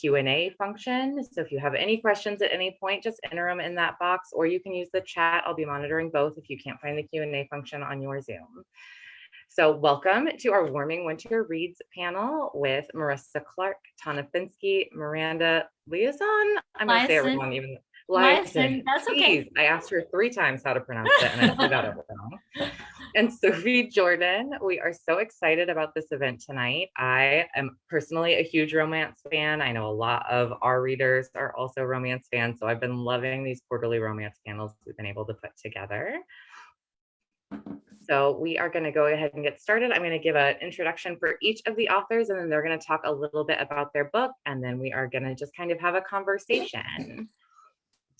Q&A function. So if you have any questions at any point, just enter them in that box, or you can use the chat. I'll be monitoring both if you can't find the Q&A function on your Zoom. So welcome to our Warming Winter Reads panel with Marissa Clarke, Tawna Fenske, Miranda Liasson. I'm going to say it wrong even. Liasson, that's okay. I asked her 3 times how to pronounce it and I still got it wrong. And Sophie Jordan. We are so excited about this event tonight. I am personally a huge romance fan. I know a lot of our readers are also romance fans, so I've been loving these quarterly romance panels we've been able to put together. So we are going to go ahead and get started. I'm going to give an introduction for each of the authors, and then they're going to talk a little bit about their book, and then we are going to just kind of have a conversation.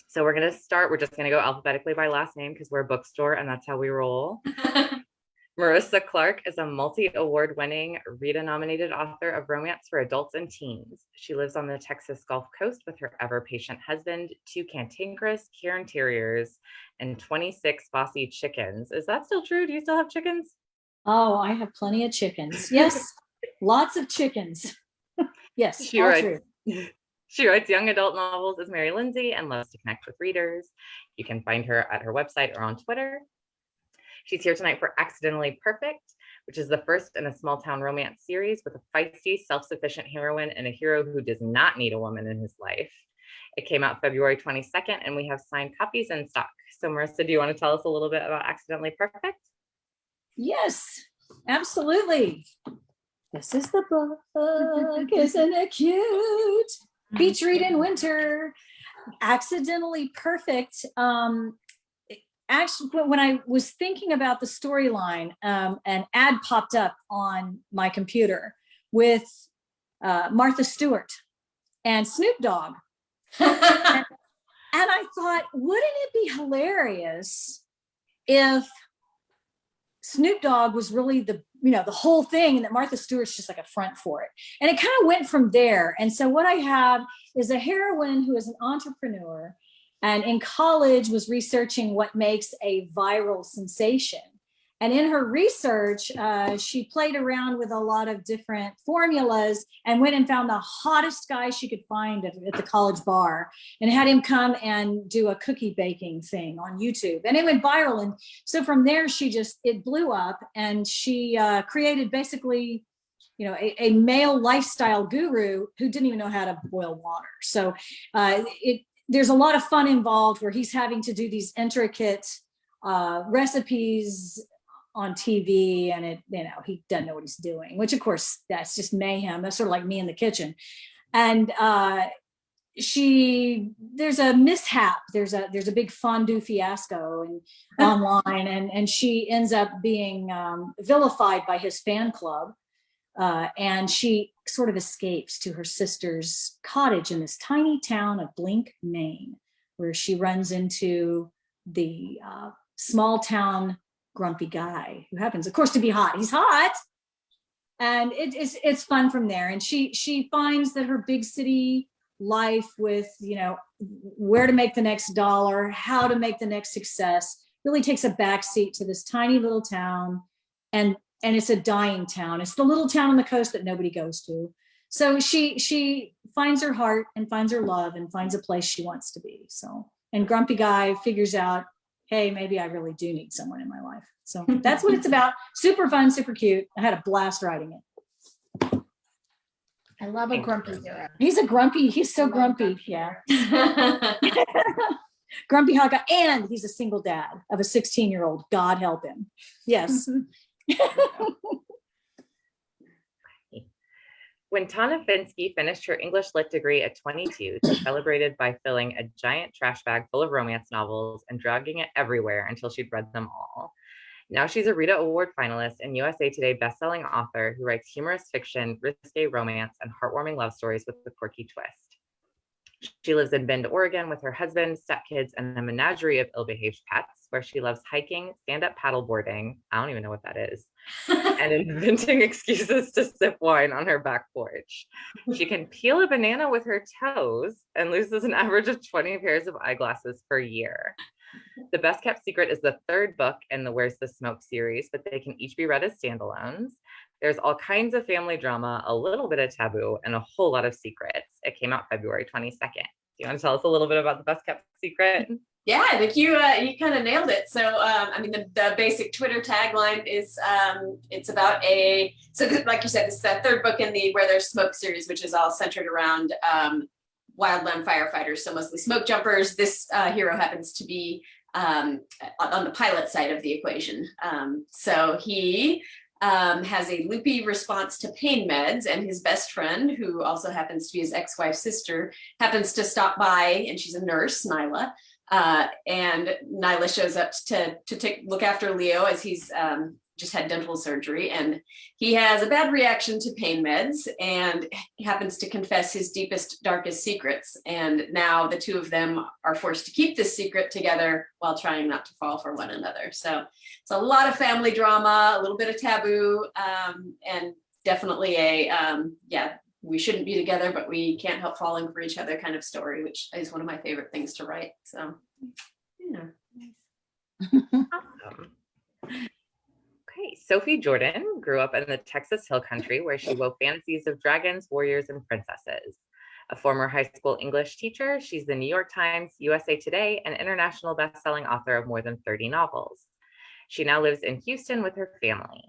So we're going to start. We're just going to go alphabetically by last name because we're a bookstore and that's how we roll. Marissa Clarke is a multi-award winning RITA nominated author of romance for adults and teens. She lives on the Texas Gulf Coast with her ever patient husband, 2 cantankerous cairn terriers, and 26 bossy chickens. Is that still true? Do you still have chickens? Oh, I have plenty of chickens. Yes, lots of chickens. Yes, She writes young adult novels as Mary Lindsay and loves to connect with readers. You can find her at her website or on Twitter. She's here tonight for Accidentally Perfect, which is the first in a small town romance series with a feisty, self-sufficient heroine and a hero who does not need a woman in his life. It came out February 22nd, and we have signed copies in stock. So Marissa, do you want to tell us a little bit about Accidentally Perfect? Yes, absolutely. This is the book, isn't it cute? Beach read in winter. Accidentally Perfect. Actually, when I was thinking about the storyline, an ad popped up on my computer with Martha Stewart and Snoop Dogg. and I thought, wouldn't it be hilarious if Snoop Dogg was really the whole thing, and that Martha Stewart's just like a front for it. And it kind of went from there. And so what I have is a heroine who is an entrepreneur and in college was researching what makes a viral sensation. And in her research, she played around with a lot of different formulas and went and found the hottest guy she could find at the college bar and had him come and do a cookie baking thing on YouTube. And it went viral. And so from there, it blew up, and she created basically, a male lifestyle guru who didn't even know how to boil water. So there's a lot of fun involved where he's having to do these intricate recipes on TV, and he doesn't know what he's doing, which of course that's just mayhem. That's sort of like me in the kitchen. And there's a mishap. There's a big fondue fiasco online, and she ends up being vilified by his fan club. And she sort of escapes to her sister's cottage in this tiny town of Blink, Maine, where she runs into the small town grumpy guy who happens, of course, to be hot. He's hot, and it's fun from there. And she finds that her big city life with where to make the next dollar, how to make the next success, really takes a backseat to this tiny little town, and it's a dying town. It's the little town on the coast that nobody goes to. So she finds her heart and finds her love and finds a place she wants to be. So, and grumpy guy figures out, hey, maybe I really do need someone in my life. So that's what it's about. Super fun, super cute. I had a blast writing it. I love a grumpy hero. He's so grumpy. Yeah. Grumpy hot guy. And he's a single dad of a 16-year-old. God help him. Yes. When Tawna Fenske finished her English Lit degree at 22, she celebrated by filling a giant trash bag full of romance novels and dragging it everywhere until she'd read them all. Now she's a RITA Award finalist and USA Today bestselling author who writes humorous fiction, risqué romance, and heartwarming love stories with a quirky twist. She lives in Bend, Oregon with her husband, stepkids, and a menagerie of ill-behaved pets, where she loves hiking, stand-up paddleboarding, I don't even know what that is, and inventing excuses to sip wine on her back porch. She can peel a banana with her toes and loses an average of 20 pairs of eyeglasses per year. The Best Kept Secret is the third book in the Where's the Smoke series, but they can each be read as standalones. There's all kinds of family drama, a little bit of taboo, and a whole lot of secrets. It came out February 22nd. Do you want to tell us a little bit about the best kept secret? Yeah, I think you kind of nailed it. So, I mean, the basic Twitter tagline is it's about like you said, this is the third book in the Where There's Smoke series, which is all centered around wildland firefighters, so mostly smoke jumpers. This hero happens to be on the pilot side of the equation. So he has a loopy response to pain meds, and his best friend, who also happens to be his ex-wife's sister, happens to stop by, and she's a nurse, Nyla. And Nyla shows up to look after Leo as he's just had dental surgery, and he has a bad reaction to pain meds and he happens to confess his deepest, darkest secrets. And now the two of them are forced to keep this secret together while trying not to fall for one another. So it's a lot of family drama, a little bit of taboo, and definitely we shouldn't be together, but we can't help falling for each other kind of story, which is one of my favorite things to write. So, yeah. Awesome. Okay, Sophie Jordan grew up in the Texas Hill Country where she wove fantasies of dragons, warriors, and princesses. A former high school English teacher, she's the New York Times, USA Today, and international best-selling author of more than 30 novels. She now lives in Houston with her family.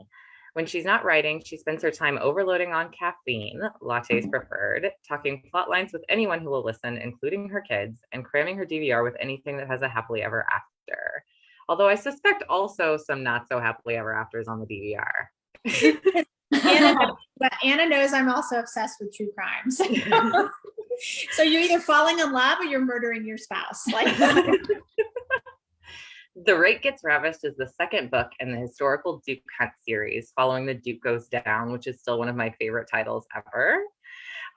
When she's not writing, she spends her time overloading on caffeine, lattes preferred, talking plot lines with anyone who will listen, including her kids, and cramming her DVR with anything that has a happily ever after. Although I suspect also some not so happily ever afters on the DVR. Anna knows I'm also obsessed with true crimes. So you're either falling in love or you're murdering your spouse. Like The Rake Gets Ravished is the second book in the historical Duke Hunt series, following The Duke Goes Down, which is still one of my favorite titles ever.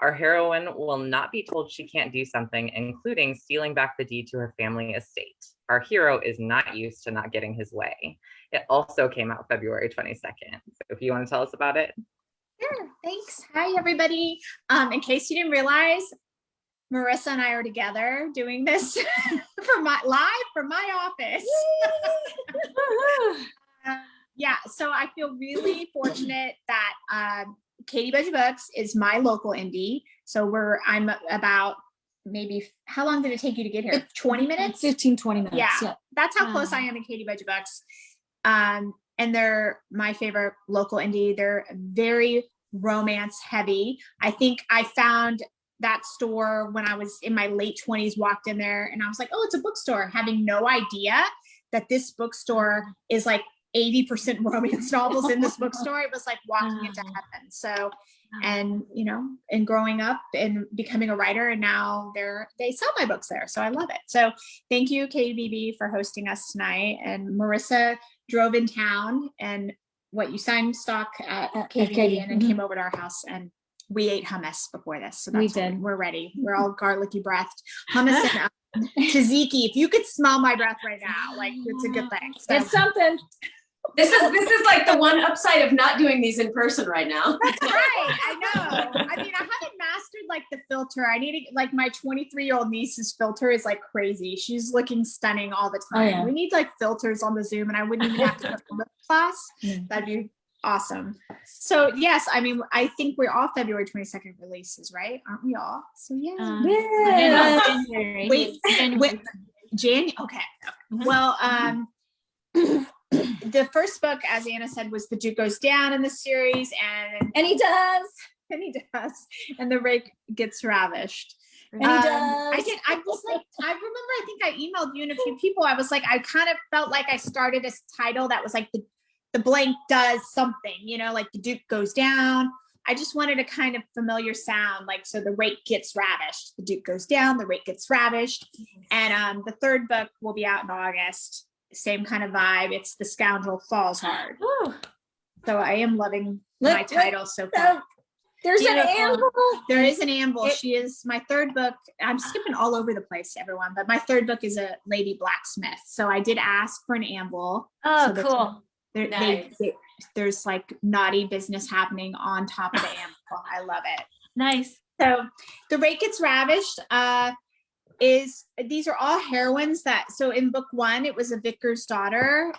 Our heroine will not be told she can't do something, including stealing back the deed to her family estate. Our hero is not used to not getting his way. It also came out February 22nd. So if you want to tell us about it. Sure, thanks. Hi, everybody. In case you didn't realize, Marissa and I are together doing this from my office. So I feel really fortunate that Katie Budgie Books is my local indie. So I'm about maybe, how long did it take you to get here? 20 minutes? 15, 20 minutes. Yeah. That's how close I am to Katie Budgie Books. And they're my favorite local indie. They're very romance heavy. I think I found that store when I was in my late 20s, walked in there and I was like, oh, it's a bookstore, having no idea that this bookstore is like 80% romance novels in this bookstore. It was like walking into heaven. So, and growing up and becoming a writer, and now they sell my books there. So I love it. So thank you, KBB, for hosting us tonight. And Marissa drove in town and you signed stock at KBB and then came over to our house, and we ate hummus before this. So that's we're ready. We're all garlicky breathed. Hummus and tzatziki. If you could smell my breath right now, like it's a good thing. So. It's something. This is like the one upside of not doing these in person right now. That's right. I know. I mean, I haven't mastered like the filter. I need to, like, my 23-year-old niece's filter is like crazy. She's looking stunning all the time. Oh, yeah. We need like filters on the Zoom, and I wouldn't even have to go to lip class. That'd be awesome. So yes, I mean, I think we're all February 22nd releases, right? Aren't we all? So yeah. Wait, January. Okay. Well, the first book, as Anna said, was The Duke Goes Down in the series, and he does, and The Rake Gets Ravished. And he does. I was like, I remember, I think I emailed you and a few people. I was like, I kind of felt like I started this title that was like the blank does something, like The Duke Goes Down. I just wanted a kind of familiar sound, like, so The Rake Gets Ravished, The Duke Goes Down, The Rake Gets Ravished. And the third book will be out in August. Same kind of vibe. It's The Scoundrel Falls Hard. Ooh. So I am loving my title so far. There's an amble. There is an amble. She is my third book. I'm skipping all over the place, everyone, but my third book is a lady blacksmith. So I did ask for an amble. Oh, so cool. There's like naughty business happening on top of the amble. I love it. Nice. So The Rake Gets Ravished these are all heroines so in book one, it was a vicar's daughter.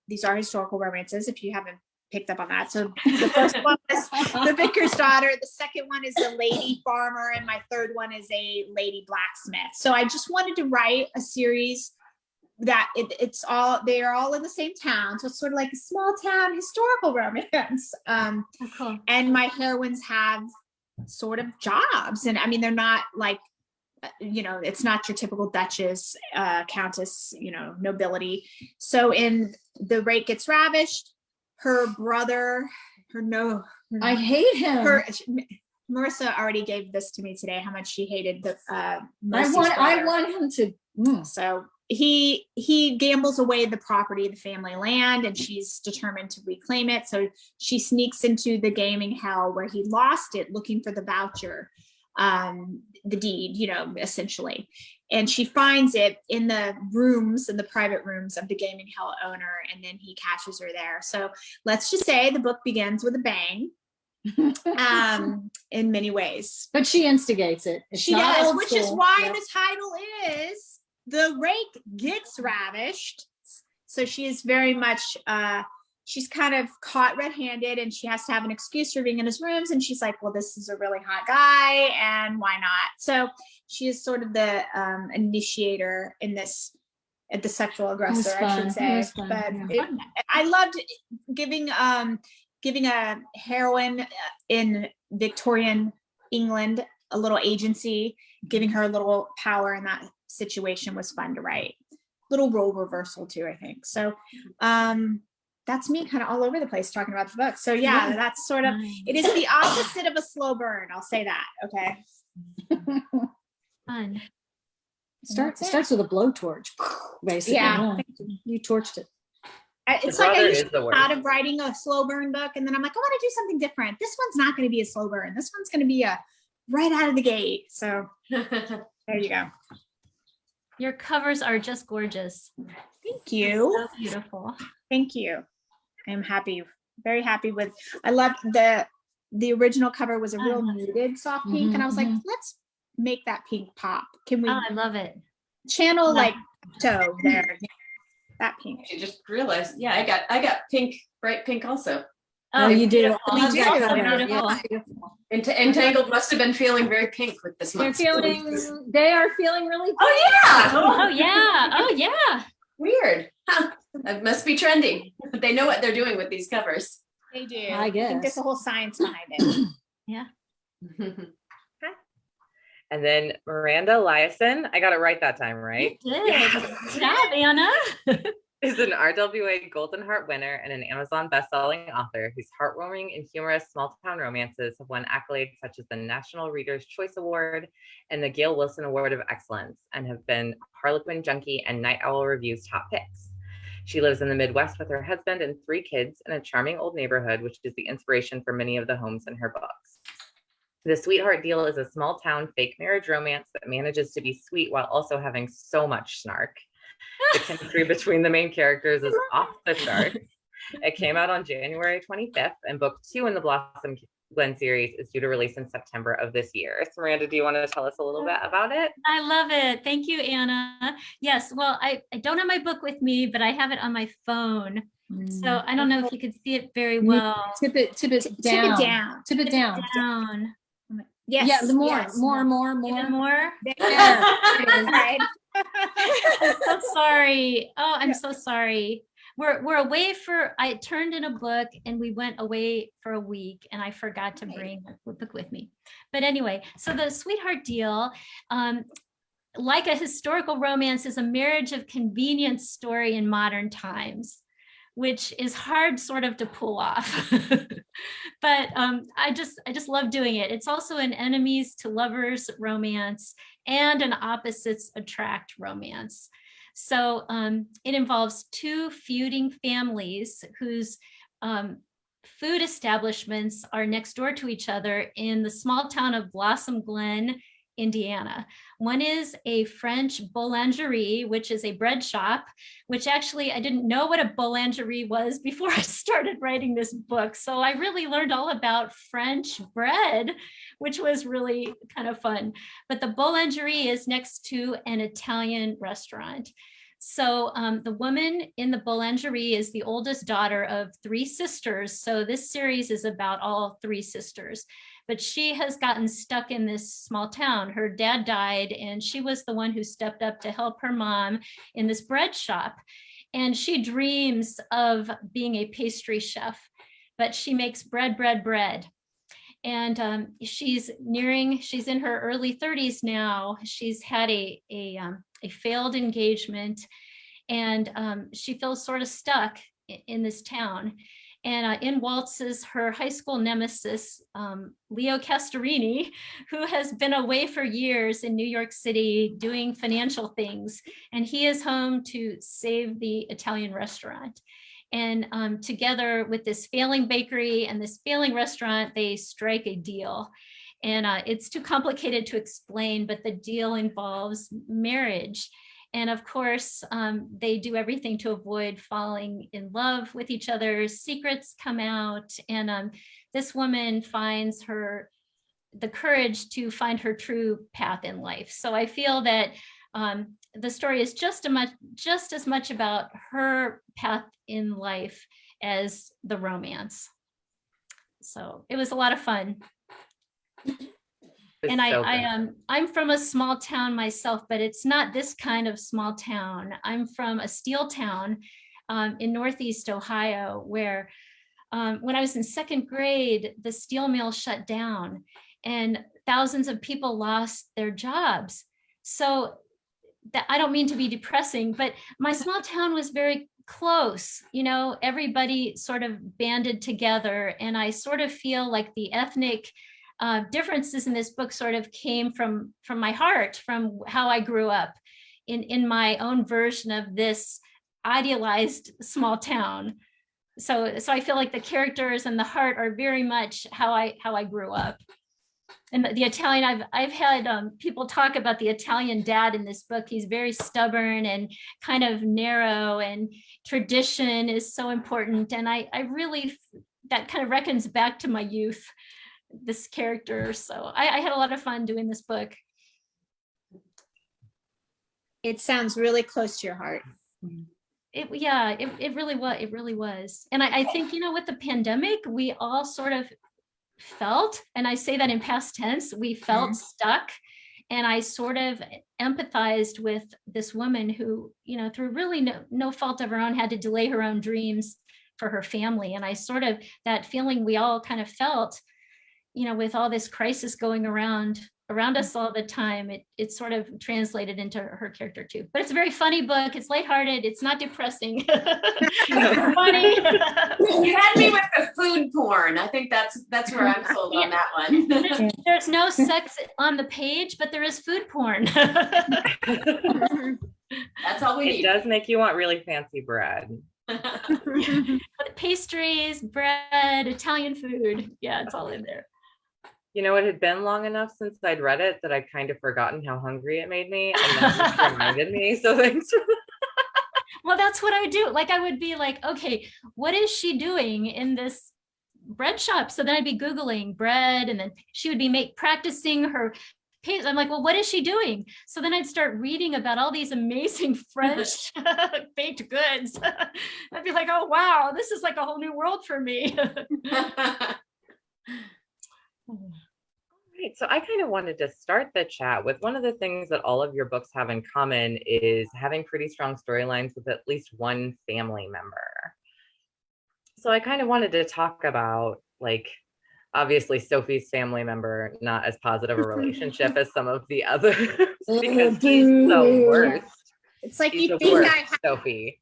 These are historical romances. If you haven't picked up on that. So the first one was the vicar's daughter. The second one is a lady farmer. And my third one is a lady blacksmith. So I just wanted to write a series that they are all in the same town. So it's sort of like a small town historical romance. Cool. And my heroines have sort of jobs. And I mean, they're not like, it's not your typical duchess, countess, nobility. So in The Rake Gets Ravished, her brother, I hate him. Marissa already gave this to me today, how much she hated the I want him to. So he gambles away the property, the family land, and she's determined to reclaim it. So she sneaks into the gaming hell where he lost it, looking for the voucher, the deed, essentially. And she finds it in the private rooms of the gaming hell owner, and then he catches her there. So let's just say the book begins with a bang. In many ways. But she instigates it. She does, which is why the title is The Rake Gets Ravished. So she is very much, she's kind of caught red-handed, and she has to have an excuse for being in his rooms. And she's like, well, this is a really hot guy, and why not? So she is sort of the initiator in this, the sexual aggressor, I should say. But I loved giving a heroine in Victorian England a little agency, giving her a little power in that situation was fun to write. Little role reversal too, I think. So that's me kind of all over the place talking about the book. So yeah, that's sort of, it is the opposite of a slow burn. I'll say that. Okay. Fun. Starts with a blowtorch, basically. Yeah. You torched it. It's like I usually out of writing a slow burn book, and then I'm like, I want to do something different. This one's not going to be a slow burn. This one's going to be a right out of the gate. So there you go. Your covers are just gorgeous. Thank you. So beautiful. Thank you. I'm happy, very happy with. I loved the original cover was a real muted soft pink, and I was like, let's make that pink pop. Can we? Oh, I love it. Channel like toe there. That pink. I just realized, yeah, I got pink, bright pink also. Oh, you do. We do. Also Beautiful. Entangled must have been feeling very pink with this month. They are feeling really. Oh yeah. Oh yeah. Oh yeah. Weird. Huh. That must be trending. But they know what they're doing with these covers. They do. I guess. think there's a whole science behind it. Yeah. And then Miranda Liasson, I got it right that time, right? You did. Yes. Good job, Anna. Is an RWA Golden Heart winner and an Amazon bestselling author whose heartwarming and humorous small-town romances have won accolades such as the National Reader's Choice Award and the Gail Wilson Award of Excellence, and have been Harlequin Junkie and Night Owl Review's top picks. She lives in the Midwest with her husband and 3 kids in a charming old neighborhood, which is the inspiration for many of the homes in her books. The Sweetheart Deal is a small town fake marriage romance that manages to be sweet while also having so much snark. The chemistry between the main characters is off the charts. It came out on January 25th, and book 2 in the Blossom Glen series is due to release in September of this year. So Miranda, do you want to tell us a little bit about it? I love it. Thank you, Anna. Yes, well, I don't have my book with me, but I have it on my phone. So I don't know if you could see it very well. Tip it down. Tip it down. Yes. Yeah, the more. Even more? There. Right. I'm so sorry. Oh, I'm so sorry. We're away I turned in a book and we went away for a week and I forgot to bring the book with me. But anyway, so the Sweetheart Deal, like a historical romance, is a marriage of convenience story in modern times, which is hard sort of to pull off. But I just love doing it. It's also an enemies to lovers romance and an opposites attract romance. So it involves 2 feuding families whose food establishments are next door to each other in the small town of Blossom Glen, Indiana. One is a French boulangerie, which is a bread shop, which actually I didn't know what a boulangerie was before I started writing this book. So I really learned all about French bread, which was really kind of fun. But the boulangerie is next to an Italian restaurant. So the woman in the boulangerie is the oldest daughter of 3 sisters. So this series is about all 3 sisters, but she has gotten stuck in this small town. Her dad died, and she was the one who stepped up to help her mom in this bread shop. And she dreams of being a pastry chef, but she makes bread. And she's in her early 30s now. She's had a failed engagement, and she feels sort of stuck in this town. And in waltzes her high school nemesis, Leo Castorini, who has been away for years in New York City doing financial things. And he is home to save the Italian restaurant. And together with this failing bakery and this failing restaurant, they strike a deal. And it's too complicated to explain, but the deal involves marriage. And of course, they do everything to avoid falling in love with each other. Secrets come out, and this woman finds the courage to find her true path in life. So I feel that the story is just as much about her path in life as the romance. So it was a lot of fun. And I'm from a small town myself, but it's not this kind of small town. I'm from a steel town in Northeast Ohio, where when I was in 2nd grade, the steel mill shut down and thousands of people lost their jobs. So that, I don't mean to be depressing, but my small town was very close. You know, everybody sort of banded together, and I sort of feel like the ethnic differences in this book sort of came from my heart, from how I grew up in my own version of this idealized small town. So I feel like the characters and the heart are very much how I grew up. And the Italian, I've had people talk about the Italian dad in this book. He's very stubborn and kind of narrow, and tradition is so important. And I really, that kind of reckons back to my youth, this character. So I had a lot of fun doing this book. It sounds really close to your heart. It really was. And I think, you know, with the pandemic, we all sort of felt, and I say that in past tense, we felt stuck. And I sort of empathized with this woman who, you know, through really no fault of her own, had to delay her own dreams for her family. And I sort of, that feeling we all kind of felt, you know, with all this crisis going around us all the time, it sort of translated into her character too. But it's a very funny book. It's lighthearted. It's not depressing. It's funny. You had me with the food porn. I think that's where I'm sold on that one. There's no sex on the page, but there is food porn. That's all we need. It does make you want really fancy bread. Pastries, bread, Italian food. Yeah, it's all in there. You know, it had been long enough since I'd read it that I'd kind of forgotten how hungry it made me, and that just reminded me. So thanks for that. Well, that's what I would do. Like, I would be like, okay, what is she doing in this bread shop? So then I'd be Googling bread, and then she would be practicing her pace. I'm like, well, what is she doing? So then I'd start reading about all these amazing French baked goods. I'd be like, oh, wow, this is like a whole new world for me. Right. So I kind of wanted to start the chat with one of the things that all of your books have in common is having pretty strong storylines with at least one family member. So I kind of wanted to talk about, like, obviously Sophie's family member, not as positive a relationship as some of the others, because he's the worst. It's like, He's you the think worst, Sophie.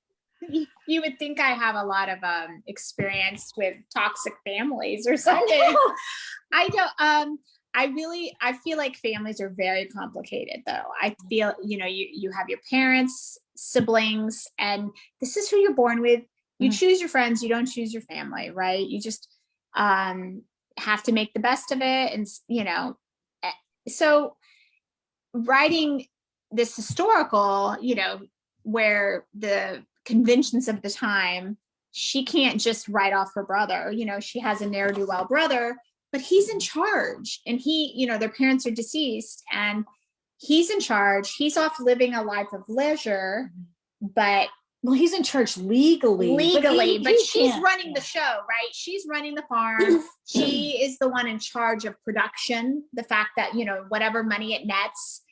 you would think I have a lot of experience with toxic families or something. I don't. I feel like families are very complicated, though. I feel, you know, you have your parents, siblings, and this is who you're born with. You choose your friends, you don't choose your family, right? You just have to make the best of it. And, you know, so writing this historical, you know, where the conventions of the time, she can't just write off her brother. You know, she has a ne'er-do-well brother, but he's in charge, and he, you know, their parents are deceased and he's in charge. He's off living a life of leisure. but Well, he's in charge legally, but he she's can't. running the show, right? She's running the farm. She is the one in charge of production. The fact that, you know, whatever money it nets,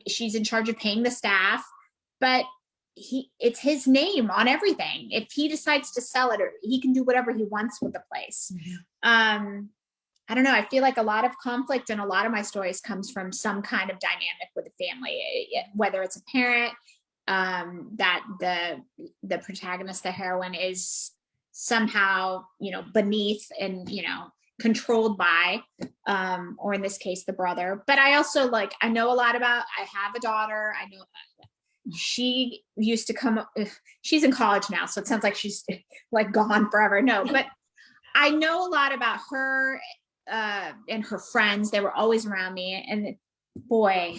she's in charge of paying the staff, but it's his name on everything. If he decides to sell it, or he can do whatever he wants with the place. I don't know. I feel like a lot of conflict in a lot of my stories comes from some kind of dynamic with the family, whether it's a parent, that the protagonist, the heroine, is somehow, you know, beneath and, you know, controlled by, or in this case, the brother. But I also, like, I know a lot about, I have a daughter. I know she used to come, she's in college now, so it sounds like she's like gone forever. No, but I know a lot about her and her friends. They were always around me, and boy,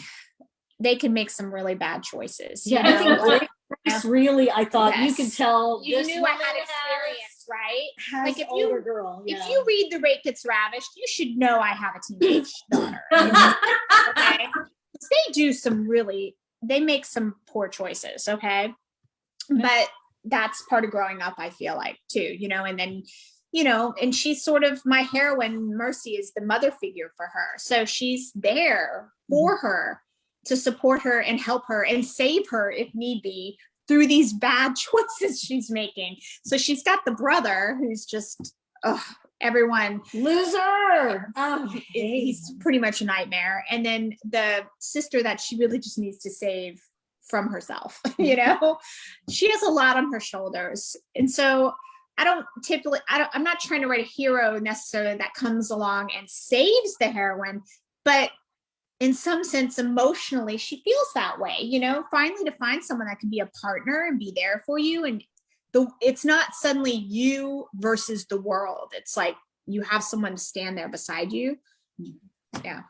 they can make some really bad choices. Yeah, I think Grace really, I thought you Yes. could tell You this knew I woman had experience, right? has Like, if older you- girl. If you read The Rate Gets Ravished, you should know I have a teenage daughter. Okay, they do some really, they make some poor choices. Okay, but that's part of growing up, I feel like, too. You know, and then, you know, and she's sort of my heroine. Mercy is the mother figure for her, so she's there for her to support her and help her and save her if need be through these bad choices she's making. So she's got the brother who's just, everyone, Loser. Oh, he's pretty much a nightmare. And then the sister that she really just needs to save from herself, you know, she has a lot on her shoulders. And so I'm not trying to write a hero necessarily that comes along and saves the heroine, but in some sense, emotionally, she feels that way, you know, finally to find someone that can be a partner and be there for you. And it's not suddenly you versus the world. It's like you have someone to stand there beside you. Yeah.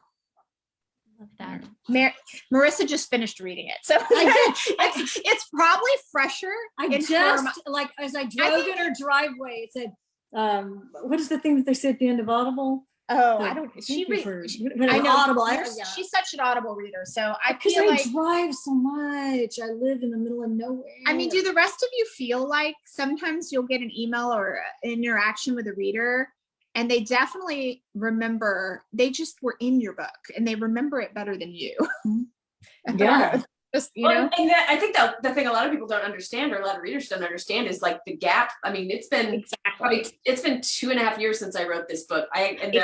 Love that. Marissa just finished reading it. So it's probably fresher. I just, like, as I drove in her driveway, it said, what is the thing that they say at the end of Audible? Oh, The I don't. She I know Audible. She's such an Audible reader, so I Because feel I like drive so much. I live in the middle of nowhere. I mean, do the rest of you feel like sometimes you'll get an email or an interaction with a reader, and they definitely remember, they just were in your book and they remember it better than you? Yeah. Just, you Well, know. and I think the thing a lot of people don't understand, or a lot of readers don't understand, is like the gap. I mean, it's been probably, it's been 2.5 years since I wrote this book.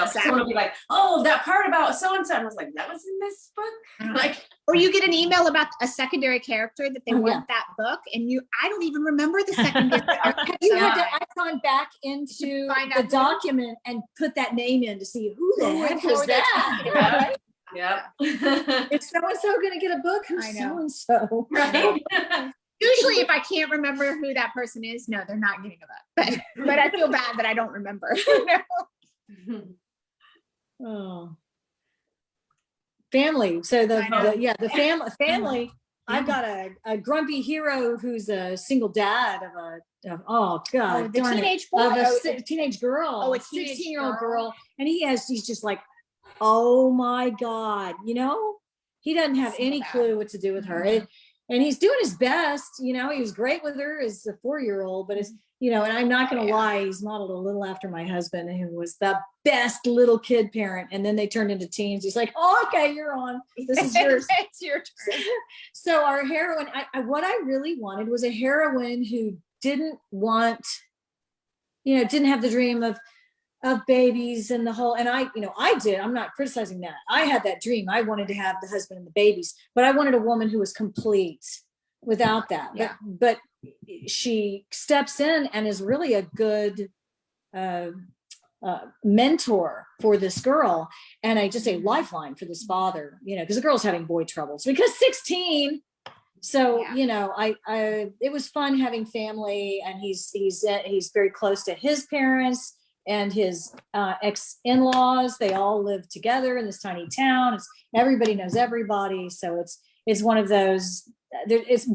Someone will be like, "Oh, that part about so and so," and I was like, "That was in this book." Like, or you get an email about a secondary character that they want that book, and I don't even remember the secondary character. You had to icon back into the document and put that name in to see who the heck was that. Right? Yeah. Is so-and-so going to get a book? Who's I know. so-and-so? Right. Usually if I can't remember who that person is, no, they're not getting a book. But I feel bad that I don't remember. You know? Oh. Family. So the family. I've got a grumpy hero who's a single dad of the teenage boy, of a teenage girl. Oh, a 16-year-old girl. And he's just like, oh my God, you know, he doesn't have any clue what to do with her. And he's doing his best, you know, he was great with her as a 4-year-old, but it's, you know, and I'm not going to lie, he's modeled a little after my husband, who was the best little kid parent. And then they turned into teens. He's like, oh, okay, you're on. This is yours. It's your turn. So our heroine, what I really wanted was a heroine who didn't have the dream of babies and the whole, and I'm not criticizing that. I had that dream. I wanted to have the husband and the babies, but I wanted a woman who was complete without that. Yeah. But she steps in and is really a good mentor for this girl, and I just a lifeline for this father, you know, because the girl's having boy troubles because 16. So, you know, it was fun having family, and he's very close to his parents and his ex-in-laws. They all live together in this tiny town. Everybody knows everybody. So it's one of those,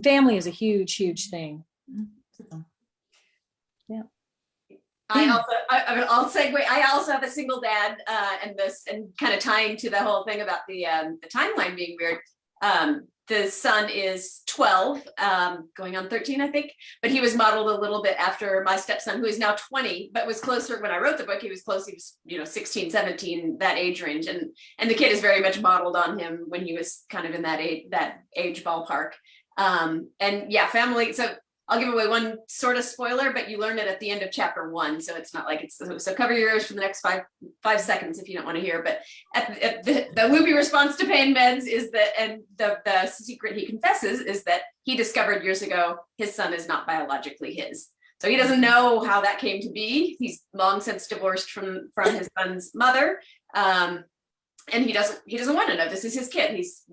family is a huge, huge thing. So, yeah. I'll segue. I also have a single dad, and kind of tying to the whole thing about the timeline being weird. the son is 12, going on 13, I think, but he was modeled a little bit after my stepson, who is now 20, but was closer when I wrote the book. He was close. He was, 16, 17, that age range. And the kid is very much modeled on him when he was kind of in that age ballpark. And yeah, family. So I'll give away one sort of spoiler, but you learn it at the end of chapter 1. So it's not like so cover your ears for the next five seconds if you don't want to hear. But the loopy response to pain meds is that, and the secret he confesses is that he discovered years ago his son is not biologically his. So he doesn't know how that came to be. He's long since divorced from his son's mother. And he doesn't want to know. This is his kid. He's,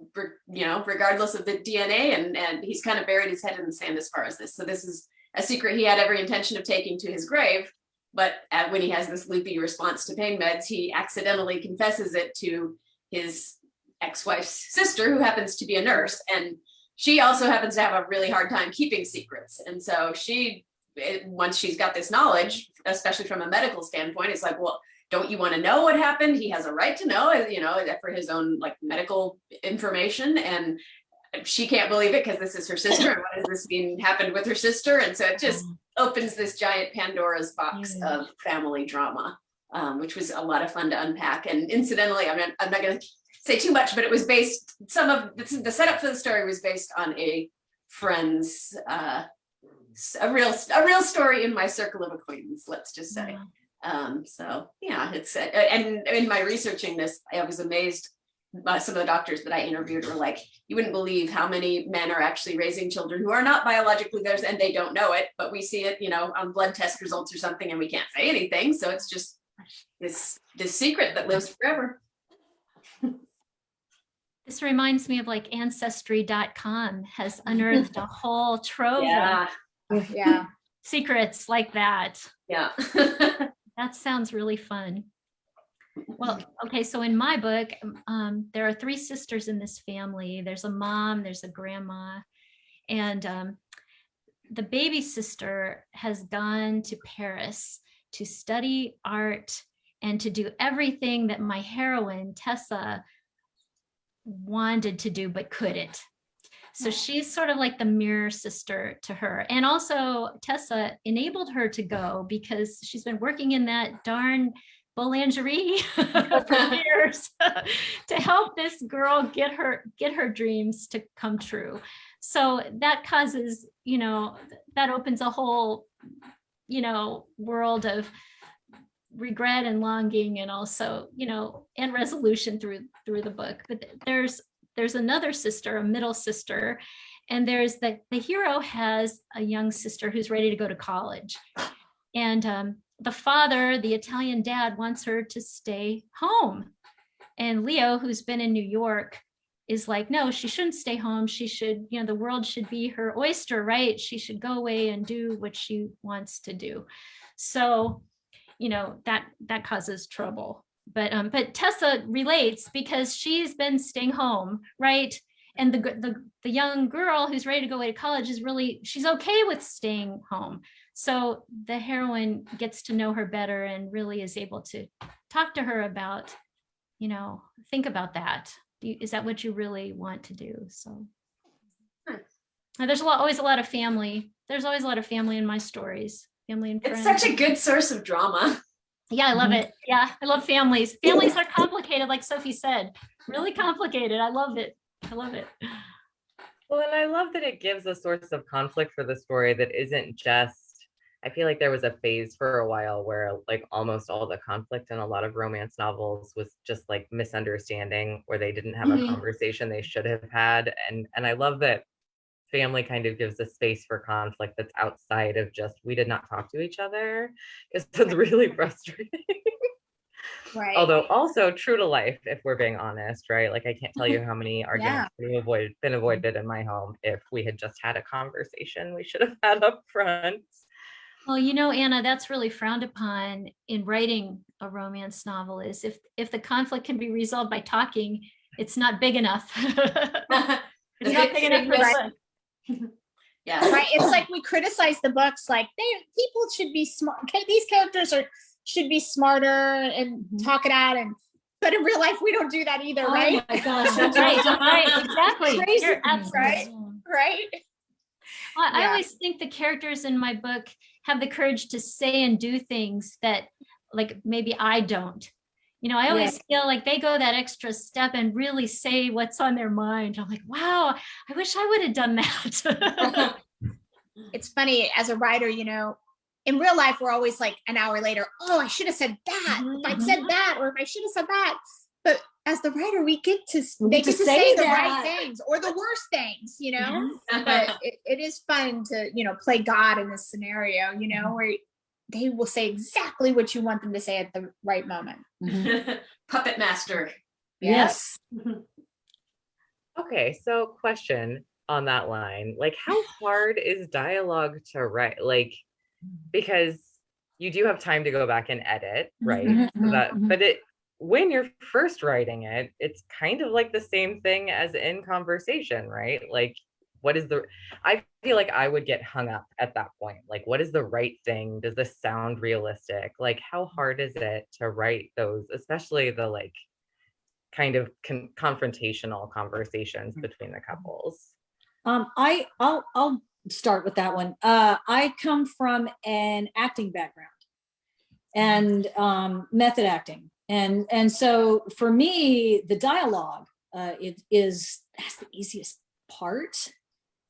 regardless of the DNA, and he's kind of buried his head in the sand as far as this. So this is a secret he had every intention of taking to his grave. But when he has this loopy response to pain meds, he accidentally confesses it to his ex-wife's sister, who happens to be a nurse. And she also happens to have a really hard time keeping secrets. And so once she's got this knowledge, especially from a medical standpoint, it's like, well, don't you want to know what happened? He has a right to know, for his own medical information. And she can't believe it because this is her sister. And what has this happened with her sister? And so it just opens this giant Pandora's box of family drama, which was a lot of fun to unpack. And incidentally, I'm not going to say too much, but it was based, some of the setup for the story was based on a friend's, a real story in my circle of acquaintance, let's just say. So yeah, it's and in my researching this, I was amazed by some of the doctors that I interviewed were like, you wouldn't believe how many men are actually raising children who are not biologically theirs, and they don't know it, but we see it, on blood test results or something, and we can't say anything. So it's just this secret that lives forever. This reminds me of ancestry.com has unearthed a whole trove of secrets like that. Yeah. That sounds really fun. Well, okay, so in my book, there are 3 sisters in this family. There's a mom, there's a grandma, and the baby sister has gone to Paris to study art and to do everything that my heroine, Tessa, wanted to do but couldn't. So she's sort of like the mirror sister to her. And also Tessa enabled her to go because she's been working in that darn boulangerie for years to help this girl get her dreams to come true. So that causes, that opens a whole, world of regret and longing, and also, and resolution through the book. But there's another sister, a middle sister, and there's the hero has a young sister who's ready to go to college. And the father, the Italian dad, wants her to stay home. And Leo, who's been in New York, is like, no, she shouldn't stay home. She should, the world should be her oyster, right? She should go away and do what she wants to do. So, that causes trouble. But Tessa relates because she's been staying home, right? And the young girl who's ready to go away to college she's okay with staying home. So the heroine gets to know her better and really is able to talk to her about, think about that. Is that what you really want to do? So there's always a lot of family. There's always a lot of family in my stories, family and friends. It's such a good source of drama. Yeah, I love it. Yeah, I love families. Families are complicated, like Sophie said, really complicated. I love it. Well, and I love that it gives a source of conflict for the story that isn't just, I feel like there was a phase for a while where almost all the conflict in a lot of romance novels was just misunderstanding, or they didn't have a conversation they should have had. And I love that family kind of gives a space for conflict that's outside of just, we did not talk to each other. It's really frustrating. Right. Although also true to life, if we're being honest, right? I can't tell you how many arguments would have been avoided in my home if we had just had a conversation we should have had up front. Well, Anna, that's really frowned upon in writing a romance novel, is if the conflict can be resolved by talking, it's not big enough. It's not big enough for the book. Yeah, right. It's like we criticize the books, people should be smart. These characters should be smarter and talk it out. And But in real life, we don't do that either, right? Oh my gosh, that's Right, exactly. Crazy You're thing. absolutely Right. I Yeah. always think the characters in my book have the courage to say and do things that like maybe I don't. I always feel like they go that extra step and really say what's on their mind. I'm like, wow, I wish I would have done that. It's funny as a writer, in real life, we're always like an hour later, oh, I should have said that. If I'd said that, or if I should have said that. But as the writer, they get to say the right things or the worst things, but it is fun to, play God in this scenario, where they will say exactly what you want them to say at the right moment. Puppet master. Yes. Okay, so question on that line, like how hard is dialogue to write? Like, because you do have time to go back and edit, right? But when you're first writing it, it's kind of like the same thing as in conversation, right? Like, I feel like I would get hung up at that point. Like, what is the right thing? Does this sound realistic? Like, how hard is it to write those, especially the like kind of confrontational conversations between the couples? I'll start with that one. I come from an acting background and method acting. And so for me, the dialogue that's the easiest part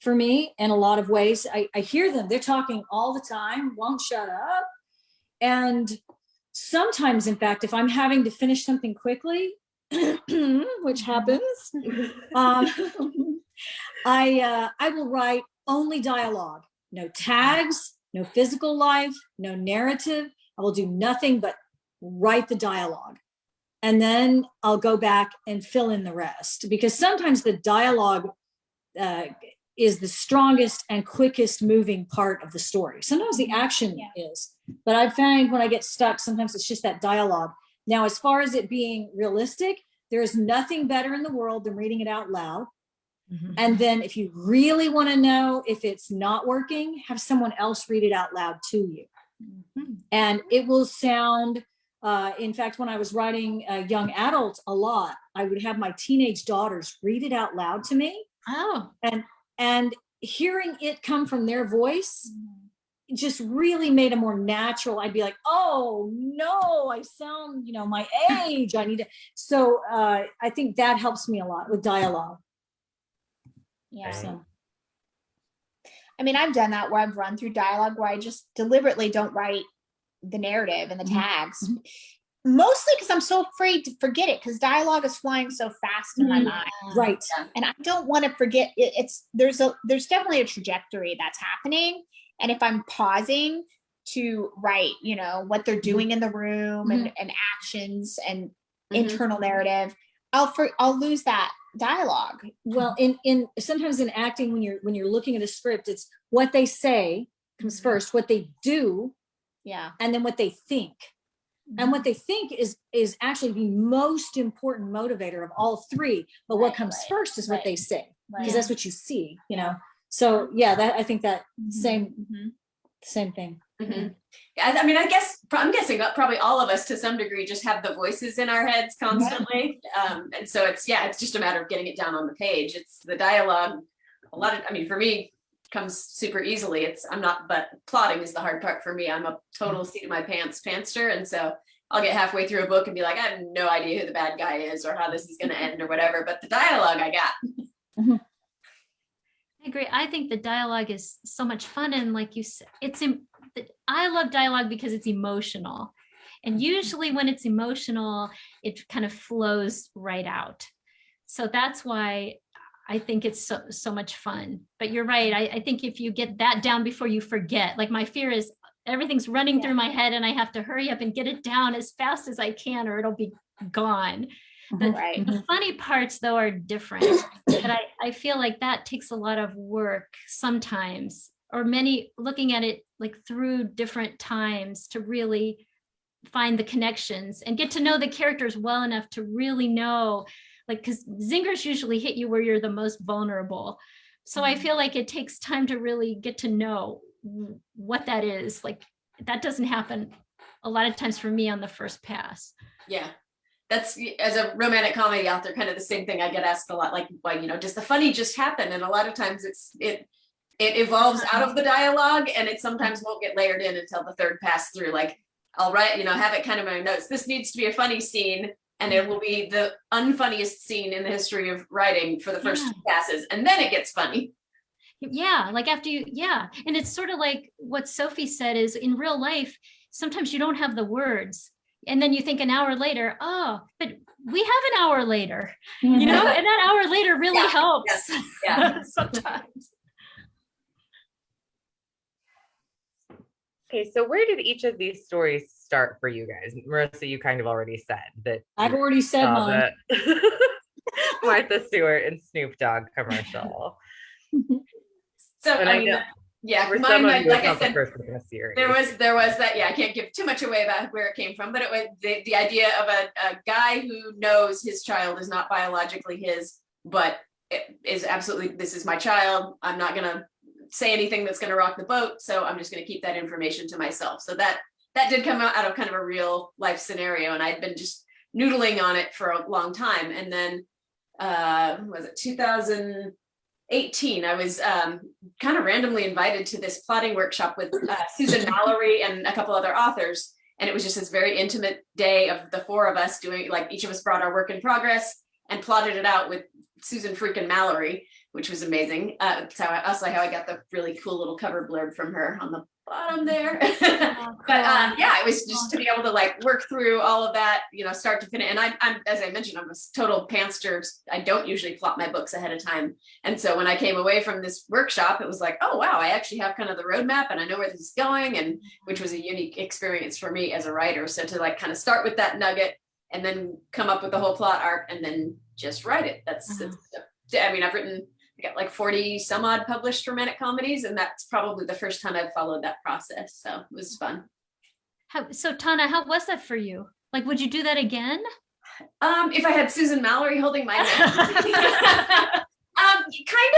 for me in a lot of ways. I hear them, they're talking all the time, won't shut up. And sometimes, in fact, if I'm having to finish something quickly, which happens, I will write only dialogue, no tags, no physical life, no narrative. I will do nothing but write the dialogue. And then I'll go back and fill in the rest, because sometimes the dialogue is the strongest and quickest moving part of the story. Sometimes the action is, but I find when I get stuck, sometimes it's just that dialogue. Now, as far as it being realistic, there is nothing better in the world than reading it out loud. And then if you really want to know if it's not working, have someone else read it out loud to you. And it will sound, in fact, when I was writing young adults a lot, I would have my teenage daughters read it out loud to me. Oh. And hearing it come from their voice just really made it more natural. I'd be like, oh no, I sound, my age. I need to. So I think that helps me a lot with dialogue. Yeah. So. I mean, I've done that where I've run through dialogue where I just deliberately don't write the narrative and the tags, mostly because I'm so afraid to forget it, because dialogue is flying so fast in my mind. Right. And I don't want to forget it. There's definitely a trajectory that's happening. And if I'm pausing to write, what they're doing in the room and actions and internal narrative, I'll lose that dialogue. Well, in sometimes in acting, when you're looking at a script, it's what they say comes first, what they do, and then what they think. And what they think is actually the most important motivator of all three. But what comes first is what they say, because that's what you see, So I think that same thing. I mean, I'm guessing probably all of us to some degree just have the voices in our heads constantly. And so it's just a matter of getting it down on the page. It's the dialogue. For me, comes super easily. But plotting is the hard part for me. I'm a total seat of my pants pantster. And so I'll get halfway through a book and be like, I have no idea who the bad guy is or how this is going to end or whatever. But the dialogue I got. I agree. I think the dialogue is so much fun. And like you said, I love dialogue because it's emotional. And usually when it's emotional, it kind of flows right out. So that's why I think it's so much fun. But you're right. I think if you get that down before you forget, like my fear is everything's running through my head and I have to hurry up and get it down as fast as I can or it'll be gone. The funny parts though are different. But I feel like that takes a lot of work sometimes, or looking at it like through different times to really find the connections and get to know the characters well enough to really know, like, because zingers usually hit you where you're the most vulnerable. So I feel like it takes time to really get to know what that is. Like that doesn't happen a lot of times for me on the first pass. Yeah. that's, as a romantic comedy author, kind of the same thing I get asked a lot, like, why, does the funny just happen? And a lot of times it evolves out of the dialogue, and it sometimes won't get layered in until the third pass through. Like, I'll write, have it kind of in my notes, this needs to be a funny scene, and it will be the unfunniest scene in the history of writing for the first two passes, and then it gets funny. Yeah, like after and it's sort of like what Sophie said, is in real life, sometimes you don't have the words. And then you think an hour later, oh, but we have an hour later, and that hour later really helps. Yeah. Sometimes. Okay, so where did each of these stories start for you guys? Marissa, you kind of already said that. I've already said mine. Martha Stewart and Snoop Dogg commercial. So for mine, some of you, like it's I not the said, first book in a series. there was that. Yeah, I can't give too much away about where it came from, but it was the idea of a guy who knows his child is not biologically his, but it is absolutely, this is my child. I'm not gonna say anything that's gonna rock the boat, so I'm just gonna keep that information to myself. So that did come out of kind of a real life scenario, and I'd been just noodling on it for a long time, and then was it 2018, I was kind of randomly invited to this plotting workshop with Susan Mallory and a couple other authors. And it was just this very intimate day of the four of us doing, like, each of us brought our work in progress and plotted it out with Susan freaking Mallory, which was amazing. So also how I got the really cool little cover blurb from her on the bottom there. But it was just to be able to like work through all of that, start to finish. And I'm, as I mentioned, I'm a total pantser. I don't usually plot my books ahead of time. And so when I came away from this workshop, it was like, oh, wow, I actually have kind of the roadmap and I know where this is going, and which was a unique experience for me as a writer. So to like kind of start with that nugget and then come up with the whole plot arc and then just write it. I got like 40 some odd published romantic comedies, and that's probably the first time I've followed that process. So it was fun. So Tawna, how was that for you? Like, would you do that again? If I had Susan Mallory holding my hand. Kind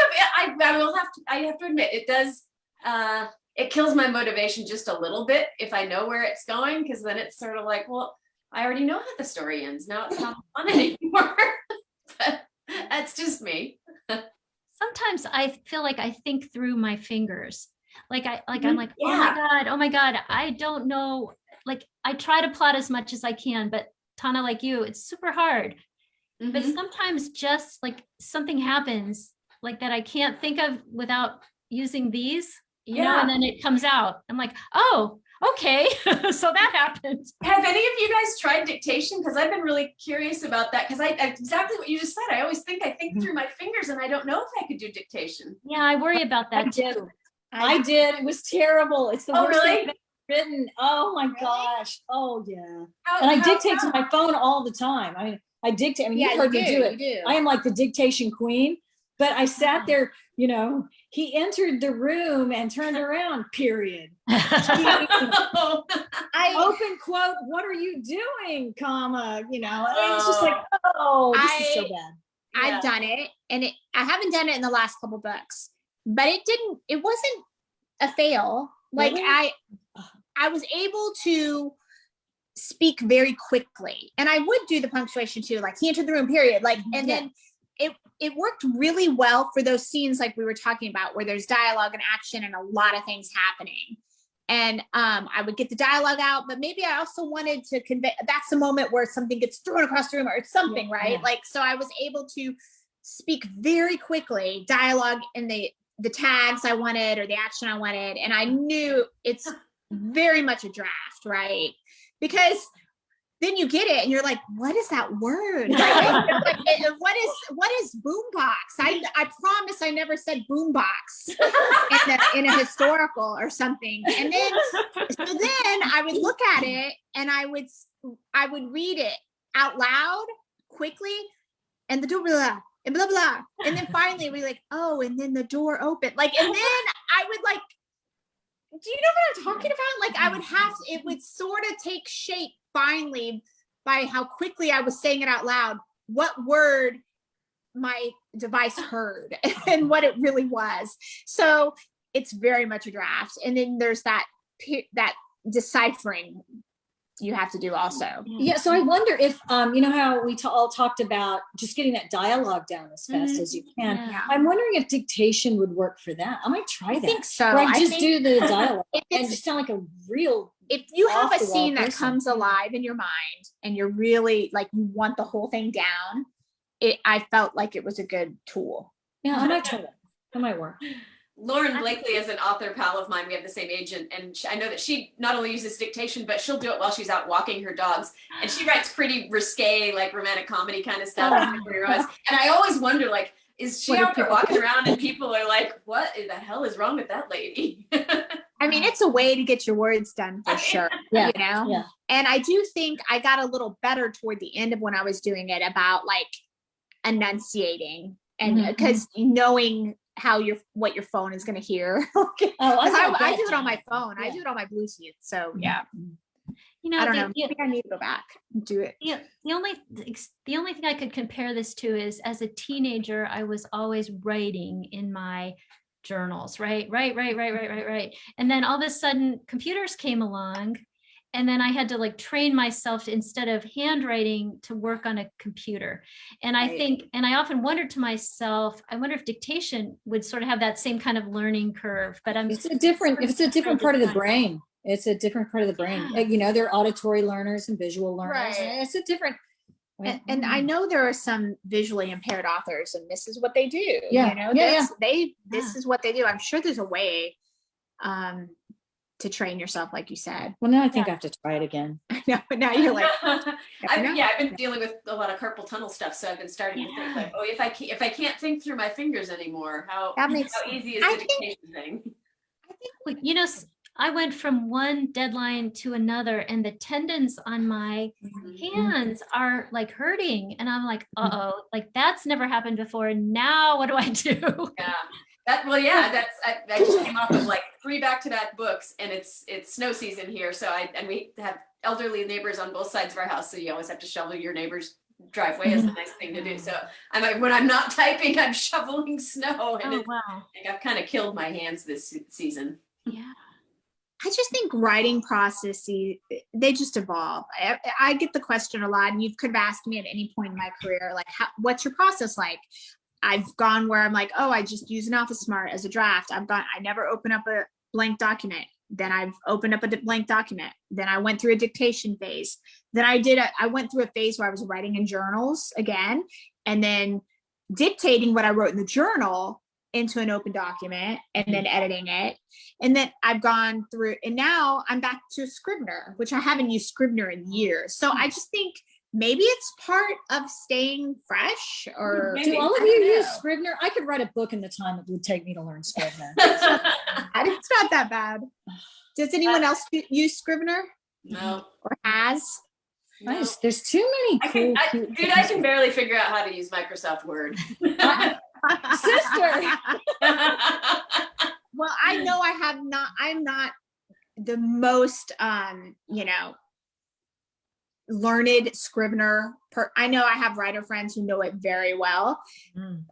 of, I have to admit, it does, it kills my motivation just a little bit if I know where it's going, because then it's sort of like, well, I already know how the story ends. Now it's not fun anymore. But that's just me. Sometimes I feel like I think through my fingers. I'm like, oh my God, I don't know. Like, I try to plot as much as I can, but Tawna, like you, it's super hard. But sometimes just like something happens like that I can't think of without using these, know, and then it comes out. I'm like, oh, okay. So that happened. Have any of you guys tried dictation? Because I've been really curious about that. Because I exactly what you just said. I always think through my fingers, and I don't know if I could do dictation. Yeah, I worry about that too. I did. It was terrible. It's the worst really? thing I've ever written. Oh my gosh. Oh yeah. And I dictate to my phone all the time. I mean, you've heard me do it. I am like the dictation queen. But I sat there, he entered the room and turned around, period. I open quote, what are you doing, comma, and it's just like, oh, this is so bad. I've done it, and I haven't done it in the last couple books, but it wasn't a fail. Like really? I was able to speak very quickly, and I would do the punctuation too, like he entered the room, period. Like, and then it worked really well for those scenes like we were talking about, where there's dialogue and action and a lot of things happening. And I would get the dialogue out, but maybe I also wanted to convey, that's the moment where something gets thrown across the room or something, right? Like, so I was able to speak very quickly, dialogue and the tags I wanted or the action I wanted. And I knew it's very much a draft, right? Because then you get it and you're like, what is that word? Right? What is boombox? I promise I never said boombox in a historical or something. And then I would look at it and I would read it out loud quickly, and the door blah and blah blah. And then finally we like, oh, and then the door opened. Like, and then I would like, do you know what I'm talking about? Like, it would sort of take shape finally by how quickly I was saying it out loud, what word my device heard and what it really was. So it's very much a draft. And then there's that deciphering you have to do also. Yeah, so I wonder if you know how we all talked about just getting that dialogue down as fast as you can. Yeah. I'm wondering if dictation would work for that. I might try I that. think so. Where I I just think do the dialogue if and it's- just sound like a real. if you have a off-the-wall scene that person. comes alive in your mind and you're really like, you want the whole thing down, I felt like it was a good tool. Yeah, I might try that. That might work. Lauren Blakely is an author pal of mine. We have the same agent, and I know that she not only uses dictation, but she'll do it while she's out walking her dogs. And she writes pretty risque, like romantic comedy kind of stuff. And I always wonder, like, is she out there walking around and people are like, what the hell is wrong with that lady? I mean, it's a way to get your words done for sure. Yeah, You know? yeah. And I do think I got a little better toward the end of when I was doing it about like enunciating and because knowing how what your phone is going to hear. I do it on my phone. I do it on my Bluetooth. So yeah, You know, I don't know. Maybe I need to go back and do it. the only thing I could compare this to is as a teenager, I was always writing in my journals, right. And then all of a sudden computers came along, and then I had to like train myself to, instead of handwriting, to work on a computer. And I think, and I often wondered to myself, I wonder if dictation would sort of have that same kind of learning curve, but it's a different part of the brain. It's a different part of the brain. You know, they're auditory learners and visual learners. Right. And it's a different. And I know there are some visually impaired authors, and this is what they do. Yeah. You know, this is what they do. I'm sure there's a way to train yourself, like you said. Well, now I think I have to try it again. No, but now you're like, I've been dealing with a lot of carpal tunnel stuff, so I've been starting to think like, oh, if I can't think through my fingers anymore, how easy is the dictation thing? I think, you know, I went from one deadline to another, and the tendons on my hands are like hurting, and I'm like, like that's never happened before. Now what do I do? Yeah. I just came off of like 3 back-to-back books, and it's snow season here. So we have elderly neighbors on both sides of our house. So you always have to shovel your neighbor's driveway is a nice thing to do. So when I'm not typing, I'm shoveling snow, and I've kind of killed my hands this season. Yeah. I just think writing processes, they just evolve. I get the question a lot, and you could have asked me at any point in my career, like, what's your process like? I've gone where I'm like, oh, I just use an Office Smart as a draft. I never open up a blank document. Then I've opened up a blank document. Then I went through a dictation phase. Then I went through a phase where I was writing in journals again, and then dictating what I wrote in the journal into an open document, and then editing it. And then I've gone through, and now I'm back to Scrivener, which I haven't used Scrivener in years. So I just think maybe it's part of staying fresh. Or do all of you use Scrivener? I could write a book in the time it would take me to learn Scrivener. It's not that bad. Does anyone else use Scrivener? No. Or has? No. Nice. There's too many cool. I can barely figure out how to use Microsoft Word. Sister. Well, I know I'm not the most, learned Scrivener. I know I have writer friends who know it very well.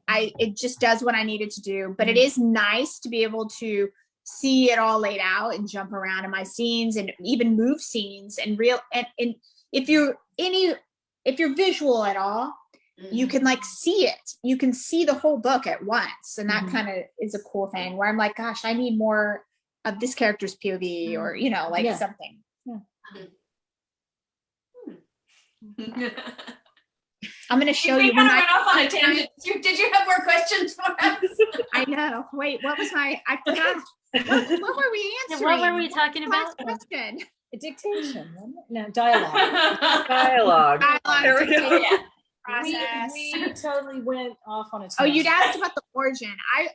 It just does what I needed to do, but it is nice to be able to see it all laid out and jump around in my scenes and even move scenes and if you're visual at all, you can like see it. You can see the whole book at once. And that kind of is a cool thing where I'm like, gosh, I need more of this character's POV or, something. Yeah. I'm going to show you. We kind of went off on a tangent. Did you have more questions for us? I know. Wait, what was I forgot. What were we answering? What were we talking about? Question. Dictation. No, dialogue. Dialogue. There we go. Yeah. Process. We totally went off on a tangent. Oh, you'd asked about the origin. I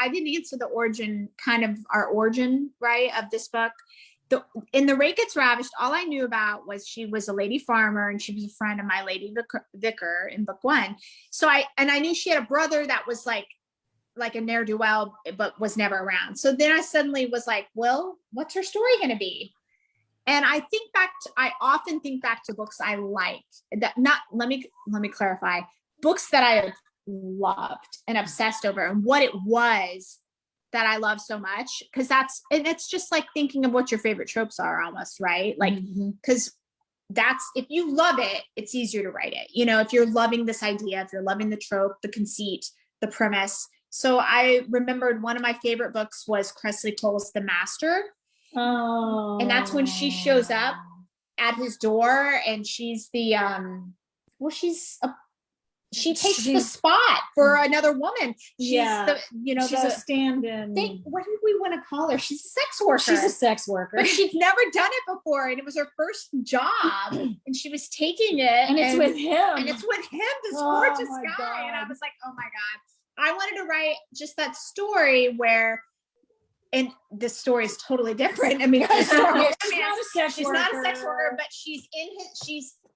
didn't answer the origin, kind of our origin, right, of this book. In The Rate Gets Ravished, all I knew about was she was a lady farmer and she was a friend of my lady vicar in book 1. So I knew she had a brother that was like a ne'er-do-well, but was never around. So then I suddenly was like, well, what's her story going to be? And I often think back to books I like let me clarify, books that I have loved and obsessed over and what it was that I love so much, because and it's just like thinking of what your favorite tropes are almost, right? Like, because if you love it, it's easier to write it. If you're loving this idea, if you're loving the trope, the conceit, the premise. So I remembered one of my favorite books was Cressley Cole's The Master. Oh. And that's when she shows up at his door, and she's she takes the spot for another woman. She's she's a stand-in. What do we want to call her? She's a sex worker. She's a sex worker. But she'd never done it before, and it was her first job, and she was taking it. And it's with him. And it's with him, this gorgeous guy. God. And I was like, oh my God. I wanted to write just that story where, and this story is totally different. I mean, she's not a sex worker, but she's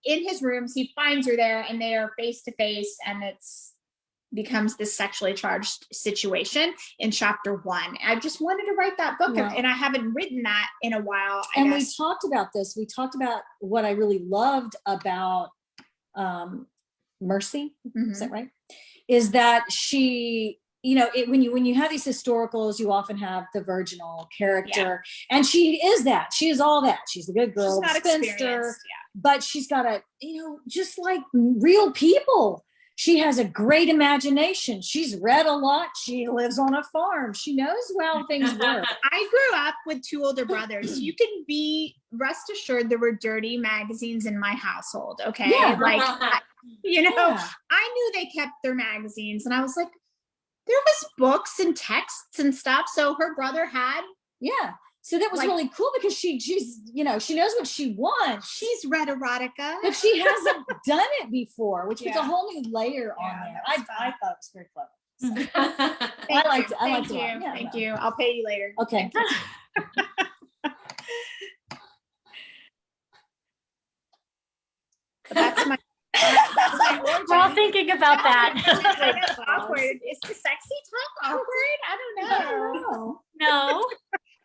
in his rooms. He finds her there, and they are face to face, and becomes this sexually charged situation in chapter 1. I just wanted to write that book, and I haven't written that in a while. And we talked about this. We talked about what I really loved about Mercy. Is that right? Is that she, when you have these historicals, you often have the virginal character, and she is that. She is all that. She's a good girl, she's not spinster, but she's got just like real people. She has a great imagination. She's read a lot. She lives on a farm. She knows how things work. I grew up with 2 older brothers. You can be rest assured there were dirty magazines in my household. Okay. Yeah. I knew they kept their magazines, and I was like, there was books and texts and stuff. So her brother had. Yeah. So that was really cool, because she's, she knows what she wants. She's read erotica, but she hasn't done it before, which was a whole new layer on there. I thought it was very clever. So. I liked it. Thank you. Thank you. I'll pay you later. Okay. That's my We're all thinking about that. Awkward. Is the sexy talk awkward? I don't know. No.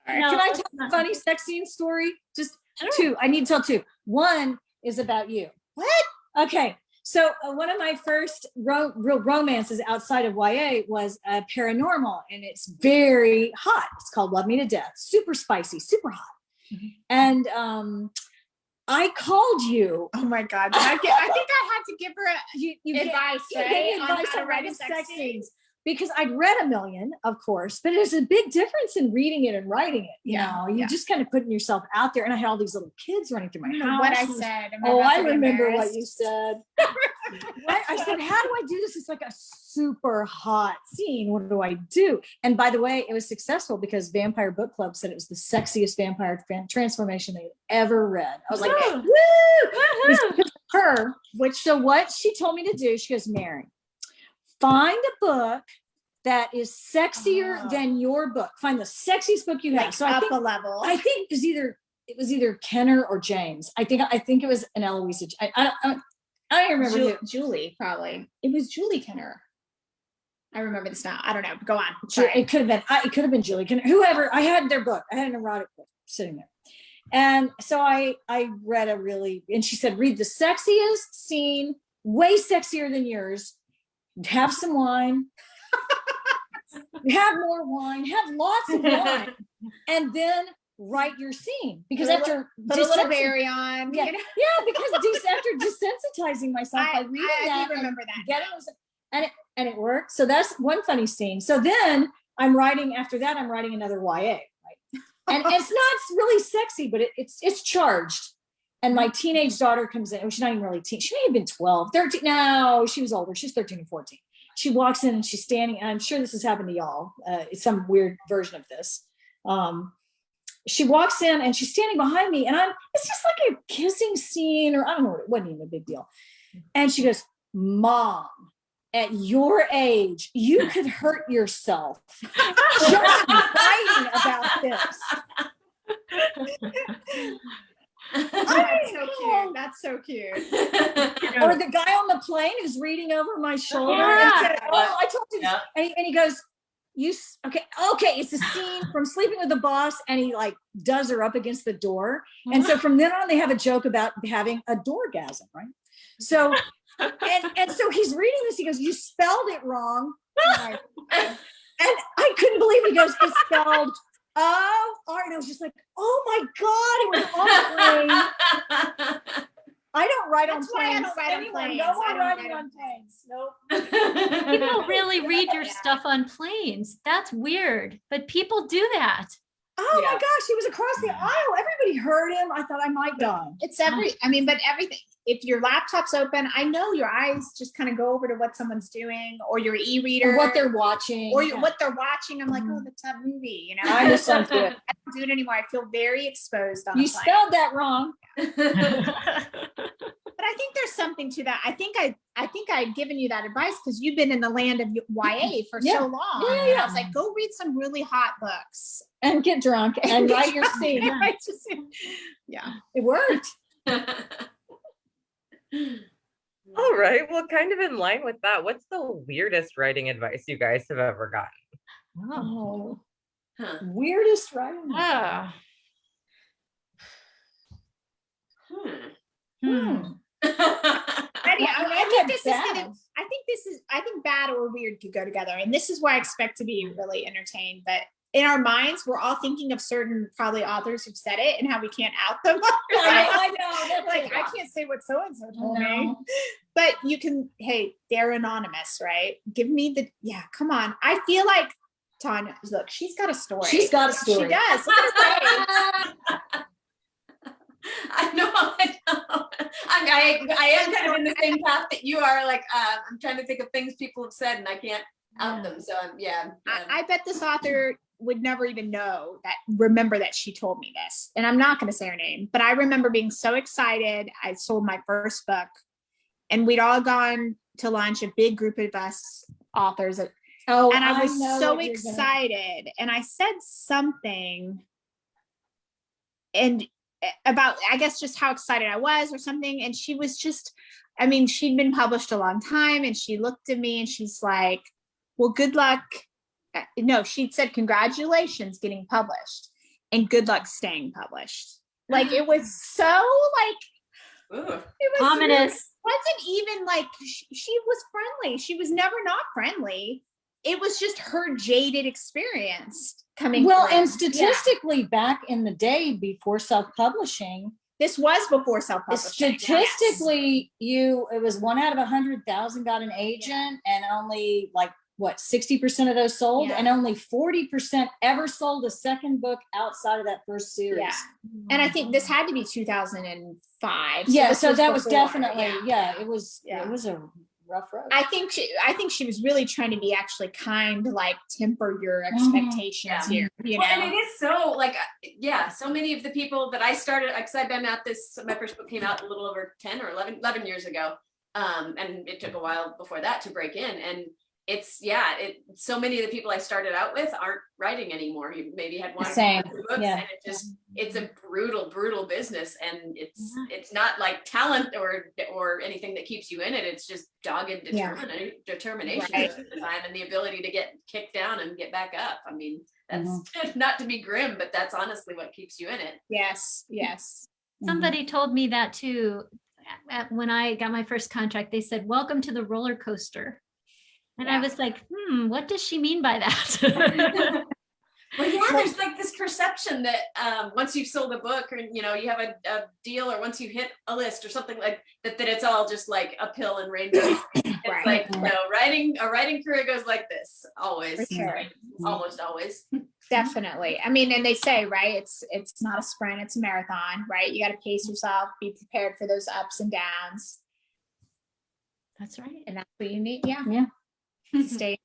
Can I tell a funny sex scene story? Just 2. I need to tell 2. One is about you. What? Okay. So one of my first real romances outside of YA was paranormal, and it's very hot. It's called Love Me to Death. Super spicy, super hot. And I called you. Oh my God. I think I had to give her advice, on how to write sex scenes. Because I'd read a million, of course, but there's a big difference in reading it and writing it. You just kind of putting yourself out there. And I had all these little kids running through my house. What I said. I remember what you said. I said, how do I do this? It's like a super hot scene. What do I do? And by the way, it was successful because Vampire Book Club said it was the sexiest vampire transformation they'd ever read. I was like, woo! Her, so what she told me to do, she goes, Mary, find a book that is sexier than your book. Find the sexiest book you have. So I think a level. I think it was either Kenner or James. I think it was an Eloisa. I don't remember. Julie, probably. It was Julie Kenner. I remember this now. I don't know. Go on. Sorry. It could have been Julie Kenner. Whoever. I had their book. I had an erotic book sitting there. And so I read and she said, read the sexiest scene, way sexier than yours. Have some wine, have more wine, have lots of wine, and then write your scene. Because after put a little berry on, because after desensitizing myself by reading that, I remember that, and it worked. So that's one funny scene. So then I'm writing another YA, right? And it's not really sexy, but it's charged. And my teenage daughter comes in. She's not even really teen. She may have been 12, 13. No, she was older. She's 13 or 14. She walks in and she's standing, and I'm sure this has happened to y'all. It's some weird version of this. She walks in and she's standing behind me, and it's just like a kissing scene, or I don't know, it wasn't even a big deal. And she goes, Mom, at your age, you could hurt yourself just writing about this. That's so cute. Or the guy on the plane who's reading over my shoulder. Yeah. I told you this. And he goes, okay, it's a scene from Sleeping with the Boss, and he like does her up against the door. And so from then on, they have a joke about having a doorgasm, right? So and so he's reading this, he goes, you spelled it wrong. And I couldn't believe He goes, it's spelled O-R. And I was just like, oh my God, it was on the plane. I don't write That's on why I planes. don't write on Anyone, planes. no I one don't writing write on on planes. Nope. People really read your Yeah. stuff on planes. That's weird, but people do that. Oh Yeah. my gosh, he was across the aisle. Everybody heard him. I thought I might die. It's but everything. If your laptop's open, I know your eyes just kind of go over to what someone's doing, or your e-reader, Or what they're watching. or Yeah. what they're watching. I'm like, oh, that's that movie, you know. I just don't do it. I don't do it anymore. I feel very exposed on You a plane. spelled that wrong. But I think there's something to that. I think I've given you that advice because you've been in the land of YA for Yeah. so long. Yeah, And yeah. I was like, go read some really hot books. And get drunk and write your scene. Yeah. It worked. All right. Well, kind of in line with that, what's the weirdest writing advice you guys have ever gotten? Oh, Huh. weirdest writing. Ah. Hmm. Ready? Well, I think this is bad. gonna, I think bad or weird could go together. And this is why I expect to be really entertained. But in our minds, we're all thinking of certain probably authors who've said it and how we can't out them. I know. That's Like, it. I can't say what so-and-so told me. No. But you can, hey, they're anonymous, right? Give me come on. I feel like Tawna, look, she's got a story. She's got a story. She does. Look at her face. I know. I am kind of in the same path that you are. Like, I'm trying to think of things people have said, and I can't out them. So I bet this author would never even remember that she told me this. And I'm not going to say her name, but I remember being so excited. I sold my first book and we'd all gone to lunch, a big group of us authors. And I was so excited. And I said something and about, I guess, just how excited I was or something. And she was just, I mean, she'd been published a long time and she looked at me and she's like, well, good luck. No, she said, congratulations getting published and good luck staying published. Like, it was so like, Ooh. it was Ominous. wasn't even like, she was friendly. She was never not friendly. It was just her jaded experience coming. Well, through. and statistically, back in the day before self-publishing, This was before self-publishing. statistically, it was 1 out of 100,000 got an agent, and only like 60% of those sold, Yeah. and only 40% ever sold a second book outside of that first series. Yeah. And I think this had to be 2005. Yeah, this so that was before. definitely, it was a rough road. I think she was really trying to be actually kind to like temper your expectations here. You Well, and know? it is so like, so many of the people that I started, because I've been at this, my first book came out a little over 10 or 11 years ago. And it took a while before that to break in. And it's, so many of the people I started out with aren't writing anymore. You maybe had one or two books, and it's a brutal business. And it's not like talent or anything that keeps you in it. It's just dogged determination most of the time, and the ability to get kicked down and get back up. I mean, that's not to be grim, but that's honestly what keeps you in it. Yes. Somebody told me that too. When I got my first contract, they said, welcome to the roller coaster. And I was like, what does she mean by that? Well, there's like this perception that once you've sold a book, or you have a deal, or once you hit a list or something like that, that it's all just like uphill and rainbow. It's like a writing career goes like this always, For sure. right? Almost always. Definitely. I mean, and they say, right, it's not a sprint, it's a marathon, right? You got to pace yourself, be prepared for those ups and downs. That's right. And that's what you need. Yeah. Stay.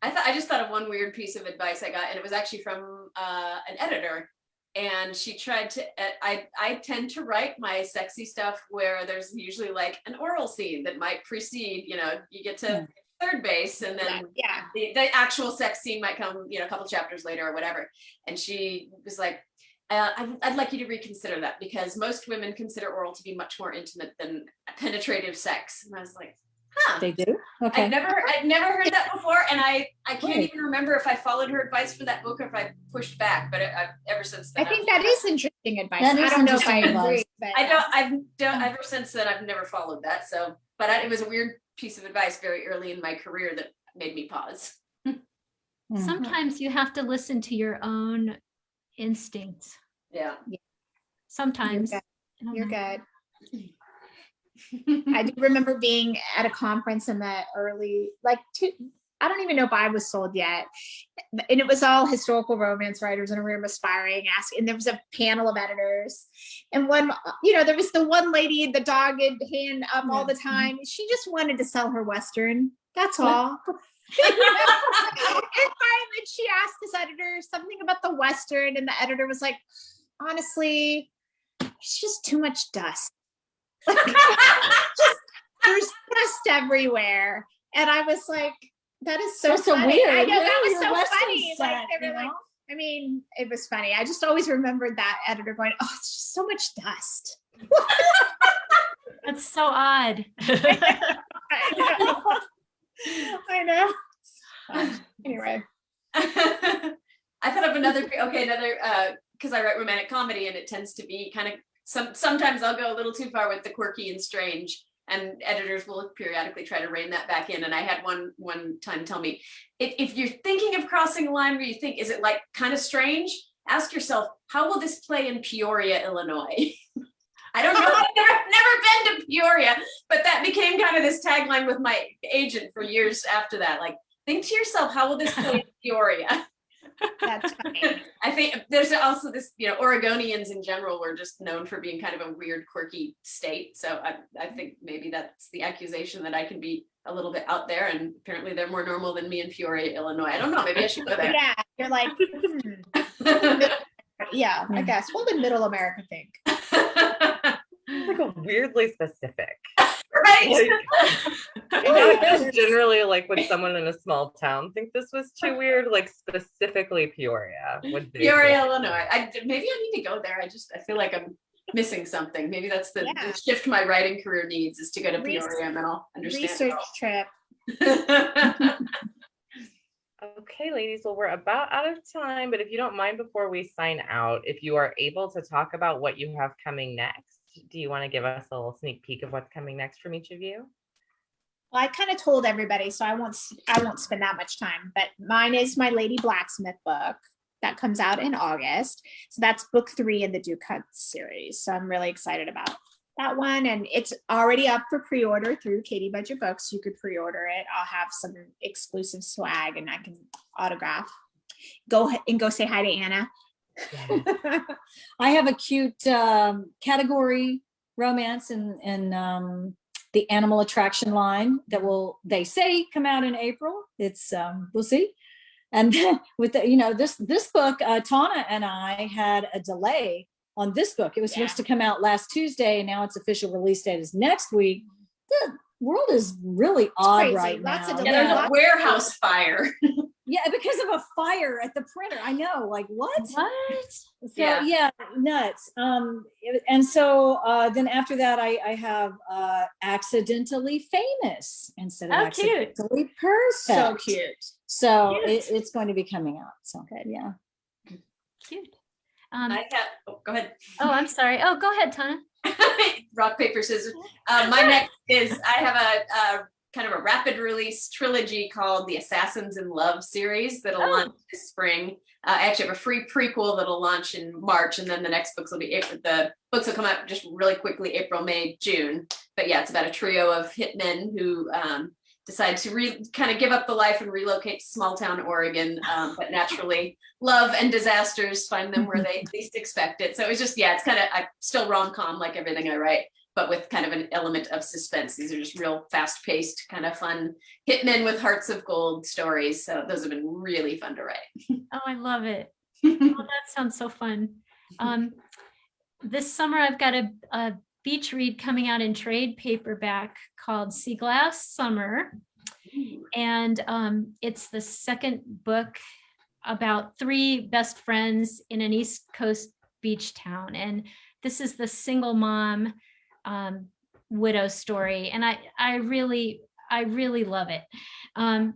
I just thought of one weird piece of advice I got, and it was actually from an editor. And she tried to, I tend to write my sexy stuff where there's usually like an oral scene that might precede, you get to third base, and then the actual sex scene might come, a couple chapters later or whatever. And she was like, I'd like you to reconsider that, because most women consider oral to be much more intimate than penetrative sex. And I was like, They do? Okay. I'd never heard that before, and I can't even remember if I followed her advice for that book or if I pushed back. But ever since then, I think that is interesting advice. That I is don't know if I interesting agree, advice. but I've done ever since then. I've never followed that. So, but it was a weird piece of advice very early in my career that made me pause. Sometimes you have to listen to your own instincts. Yeah. Sometimes. You're good. I do remember being at a conference in the early, I don't even know if I was sold yet. And it was all historical romance writers in a room aspiring, and there was a panel of editors. And one, there was the one lady, the dogged hand up all the time. She just wanted to sell her Western. That's all. And finally she asked this editor something about the Western, and the editor was like, honestly, it's just too much dust. There's dust everywhere. And I was like, that is so funny. weird. I know, that was Your so Western funny. set, I mean, it was funny. I just always remembered that editor going, oh, it's just so much dust. That's so odd. I know. Anyway. I thought of another, because I write romantic comedy, and it tends to be kind of, sometimes I'll go a little too far with the quirky and strange, and editors will periodically try to rein that back in. And I had one time tell me, if you're thinking of crossing a line where you think, is it like kind of strange? Ask yourself, how will this play in Peoria, Illinois? I don't know. I've never been to Peoria, but that became kind of this tagline with my agent for years after that. Like, think to yourself, how will this play in Peoria? That's funny. I think there's also this, Oregonians in general were just known for being kind of a weird, quirky state. So I think maybe that's the accusation that I can be a little bit out there, and apparently they're more normal than me in Peoria, Illinois. I don't know. Maybe I should go there. Yeah, you're like, yeah, I guess. What would Middle America think? Like weirdly specific. Right. Just generally, like, would someone in a small town think this was too weird? Like, specifically Peoria would be. Peoria, Illinois. Maybe I need to go there. I feel like I'm missing something. Maybe that's the shift my writing career needs, is to go to Peoria, and then I'll understand. Research trip. Okay, ladies, well, we're about out of time, but if you don't mind, before we sign out, if you are able to talk about what you have coming next, do you want to give us a little sneak peek of what's coming next from each of you? Well, I kind of told everybody, so I won't spend that much time, but mine is my Lady Blacksmith book that comes out in August. So that's book 3 in the Duke Hunt series. So I'm really excited about that one, and it's already up for pre-order through Katie Budget Books. You could pre-order it. I'll have some exclusive swag, and I can autograph. Go say hi to Anna. Yeah. I have a cute category romance in the animal attraction line that they say come out in April. It's we'll see. And with this book, Tawna and I had a delay on this book. It was supposed to come out last Tuesday, and now its official release date is next week. The world is really odd crazy. right Lots now. of Yeah, there's a warehouse fire. Yeah, because of a fire at the printer. I know, like what? What? So yeah, nuts. And so then after that, I have Accidentally Famous instead of Accidentally Perfect. So cute. So it's going to be coming out. So good, yeah. Cute. Go ahead. Oh, I'm sorry. Oh, go ahead, Tawna. Rock, paper, scissors. My next is, I have a kind of a rapid release trilogy called the Assassins in Love series that'll launch this spring. I actually have a free prequel that'll launch in March, and then the next books will be April. The books will come out just really quickly, April, May, June. But yeah, it's about a trio of hitmen who decide to kind of give up the life and relocate to small town Oregon, but naturally love and disasters find them where they least expect it. So it's just, it's kind of still rom-com like everything I write, but with kind of an element of suspense. These are just real fast-paced, kind of fun hitmen with hearts of gold stories. So those have been really fun to write. Oh, I love it. Oh, that sounds so fun. This summer I've got a beach read coming out in trade paperback called Sea Glass Summer. And it's the second book about 3 best friends in an East Coast beach town. And this is the single mom widow story. And I really love it. And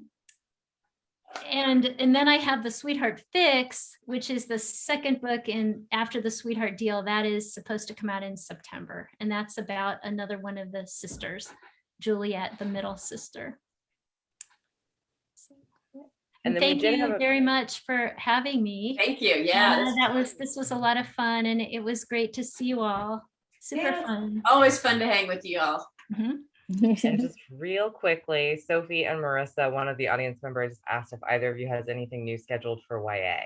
then I have The Sweetheart Fix, which is the second book after the Sweetheart Deal. That is supposed to come out in September. And that's about another one of the sisters, Juliet, the middle sister. And then Thank we did you have very much for having me. Thank you. Yeah. This was a lot of fun, and it was great to see you all. Super Yeah. fun. Always fun to hang with you all. Mhm. and just real quickly, Sophie and Marissa, one of the audience members, asked if either of you has anything new scheduled for YA.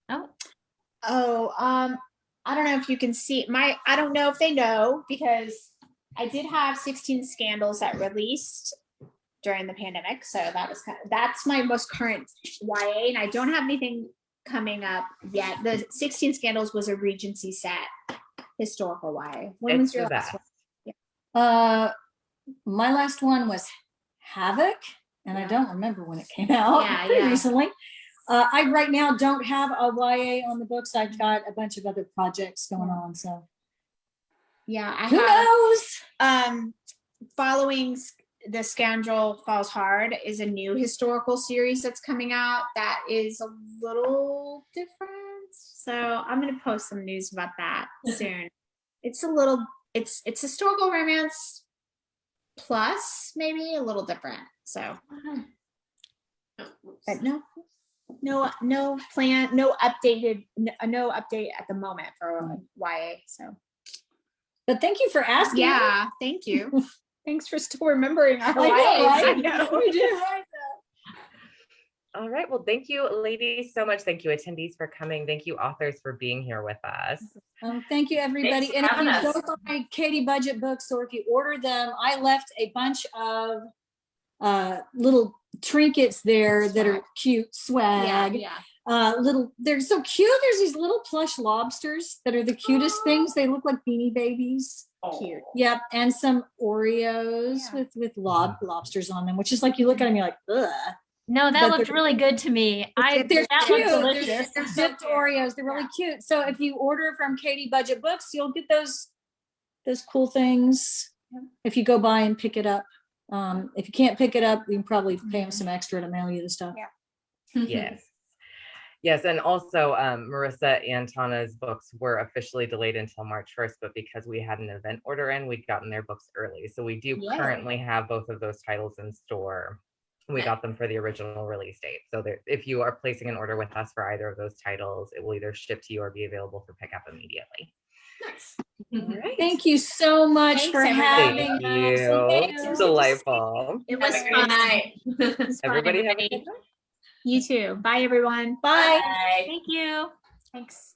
I don't know if you can see I don't know if they know, because I did have 16 Scandals that released during the pandemic. So that's my most current YA, and I don't have anything coming up yet. The 16 Scandals was a Regency set historical YA. When was your last one? My last one was Havoc, and I don't remember when it came out. Pretty recently. I right now don't have a YA on the books. I've got a bunch of other projects going on. So who knows? Following The Scoundrel Falls Hard is a new historical series that's coming out that is a little different. So I'm going to post some news about that soon. It's historical romance plus maybe a little different. So, but no plan, no update at the moment for YA. So, but thank you for asking. Yeah, thank you. Thanks for still remembering our YAs. I know. We do right now. All right. Well, thank you, ladies, so much. Thank you, attendees, for coming. Thank you, authors, for being here with us. Thank you, everybody. Thanks for And if having you us. go buy Katie Budget books, or if you order them, I left a bunch of little trinkets there that are cute swag. They're so cute. There's these little plush lobsters that are the cutest things. They look like Beanie Babies. Cute. Yep, and some Oreos with lobsters on them, which is like, you look at them, you're like, ugh. No, that But looked really good to me. They're That cute. looked delicious. They're dipped Oreos. They're really cute. So if you order from Katie Budget Books, you'll get those cool things. If you go by and pick it up. If you can't pick it up, you can probably pay them some extra to mail you the stuff. Yes, and also Marissa and Tawna's books were officially delayed until March 1st, but because we had an event order in, we'd gotten their books early. So we do currently have both of those titles in store. We got them for the original release date. So if you are placing an order with us for either of those titles, it will either ship to you or be available for pickup immediately. Nice. All right. Thank you so much Thanks, for everybody. having Thank us. you. Thanks. It was good to Delightful. It Have was a great night. It was fun, Everybody have a everybody. good night. You too. Bye, everyone. Bye. Bye. Thank you. Thanks.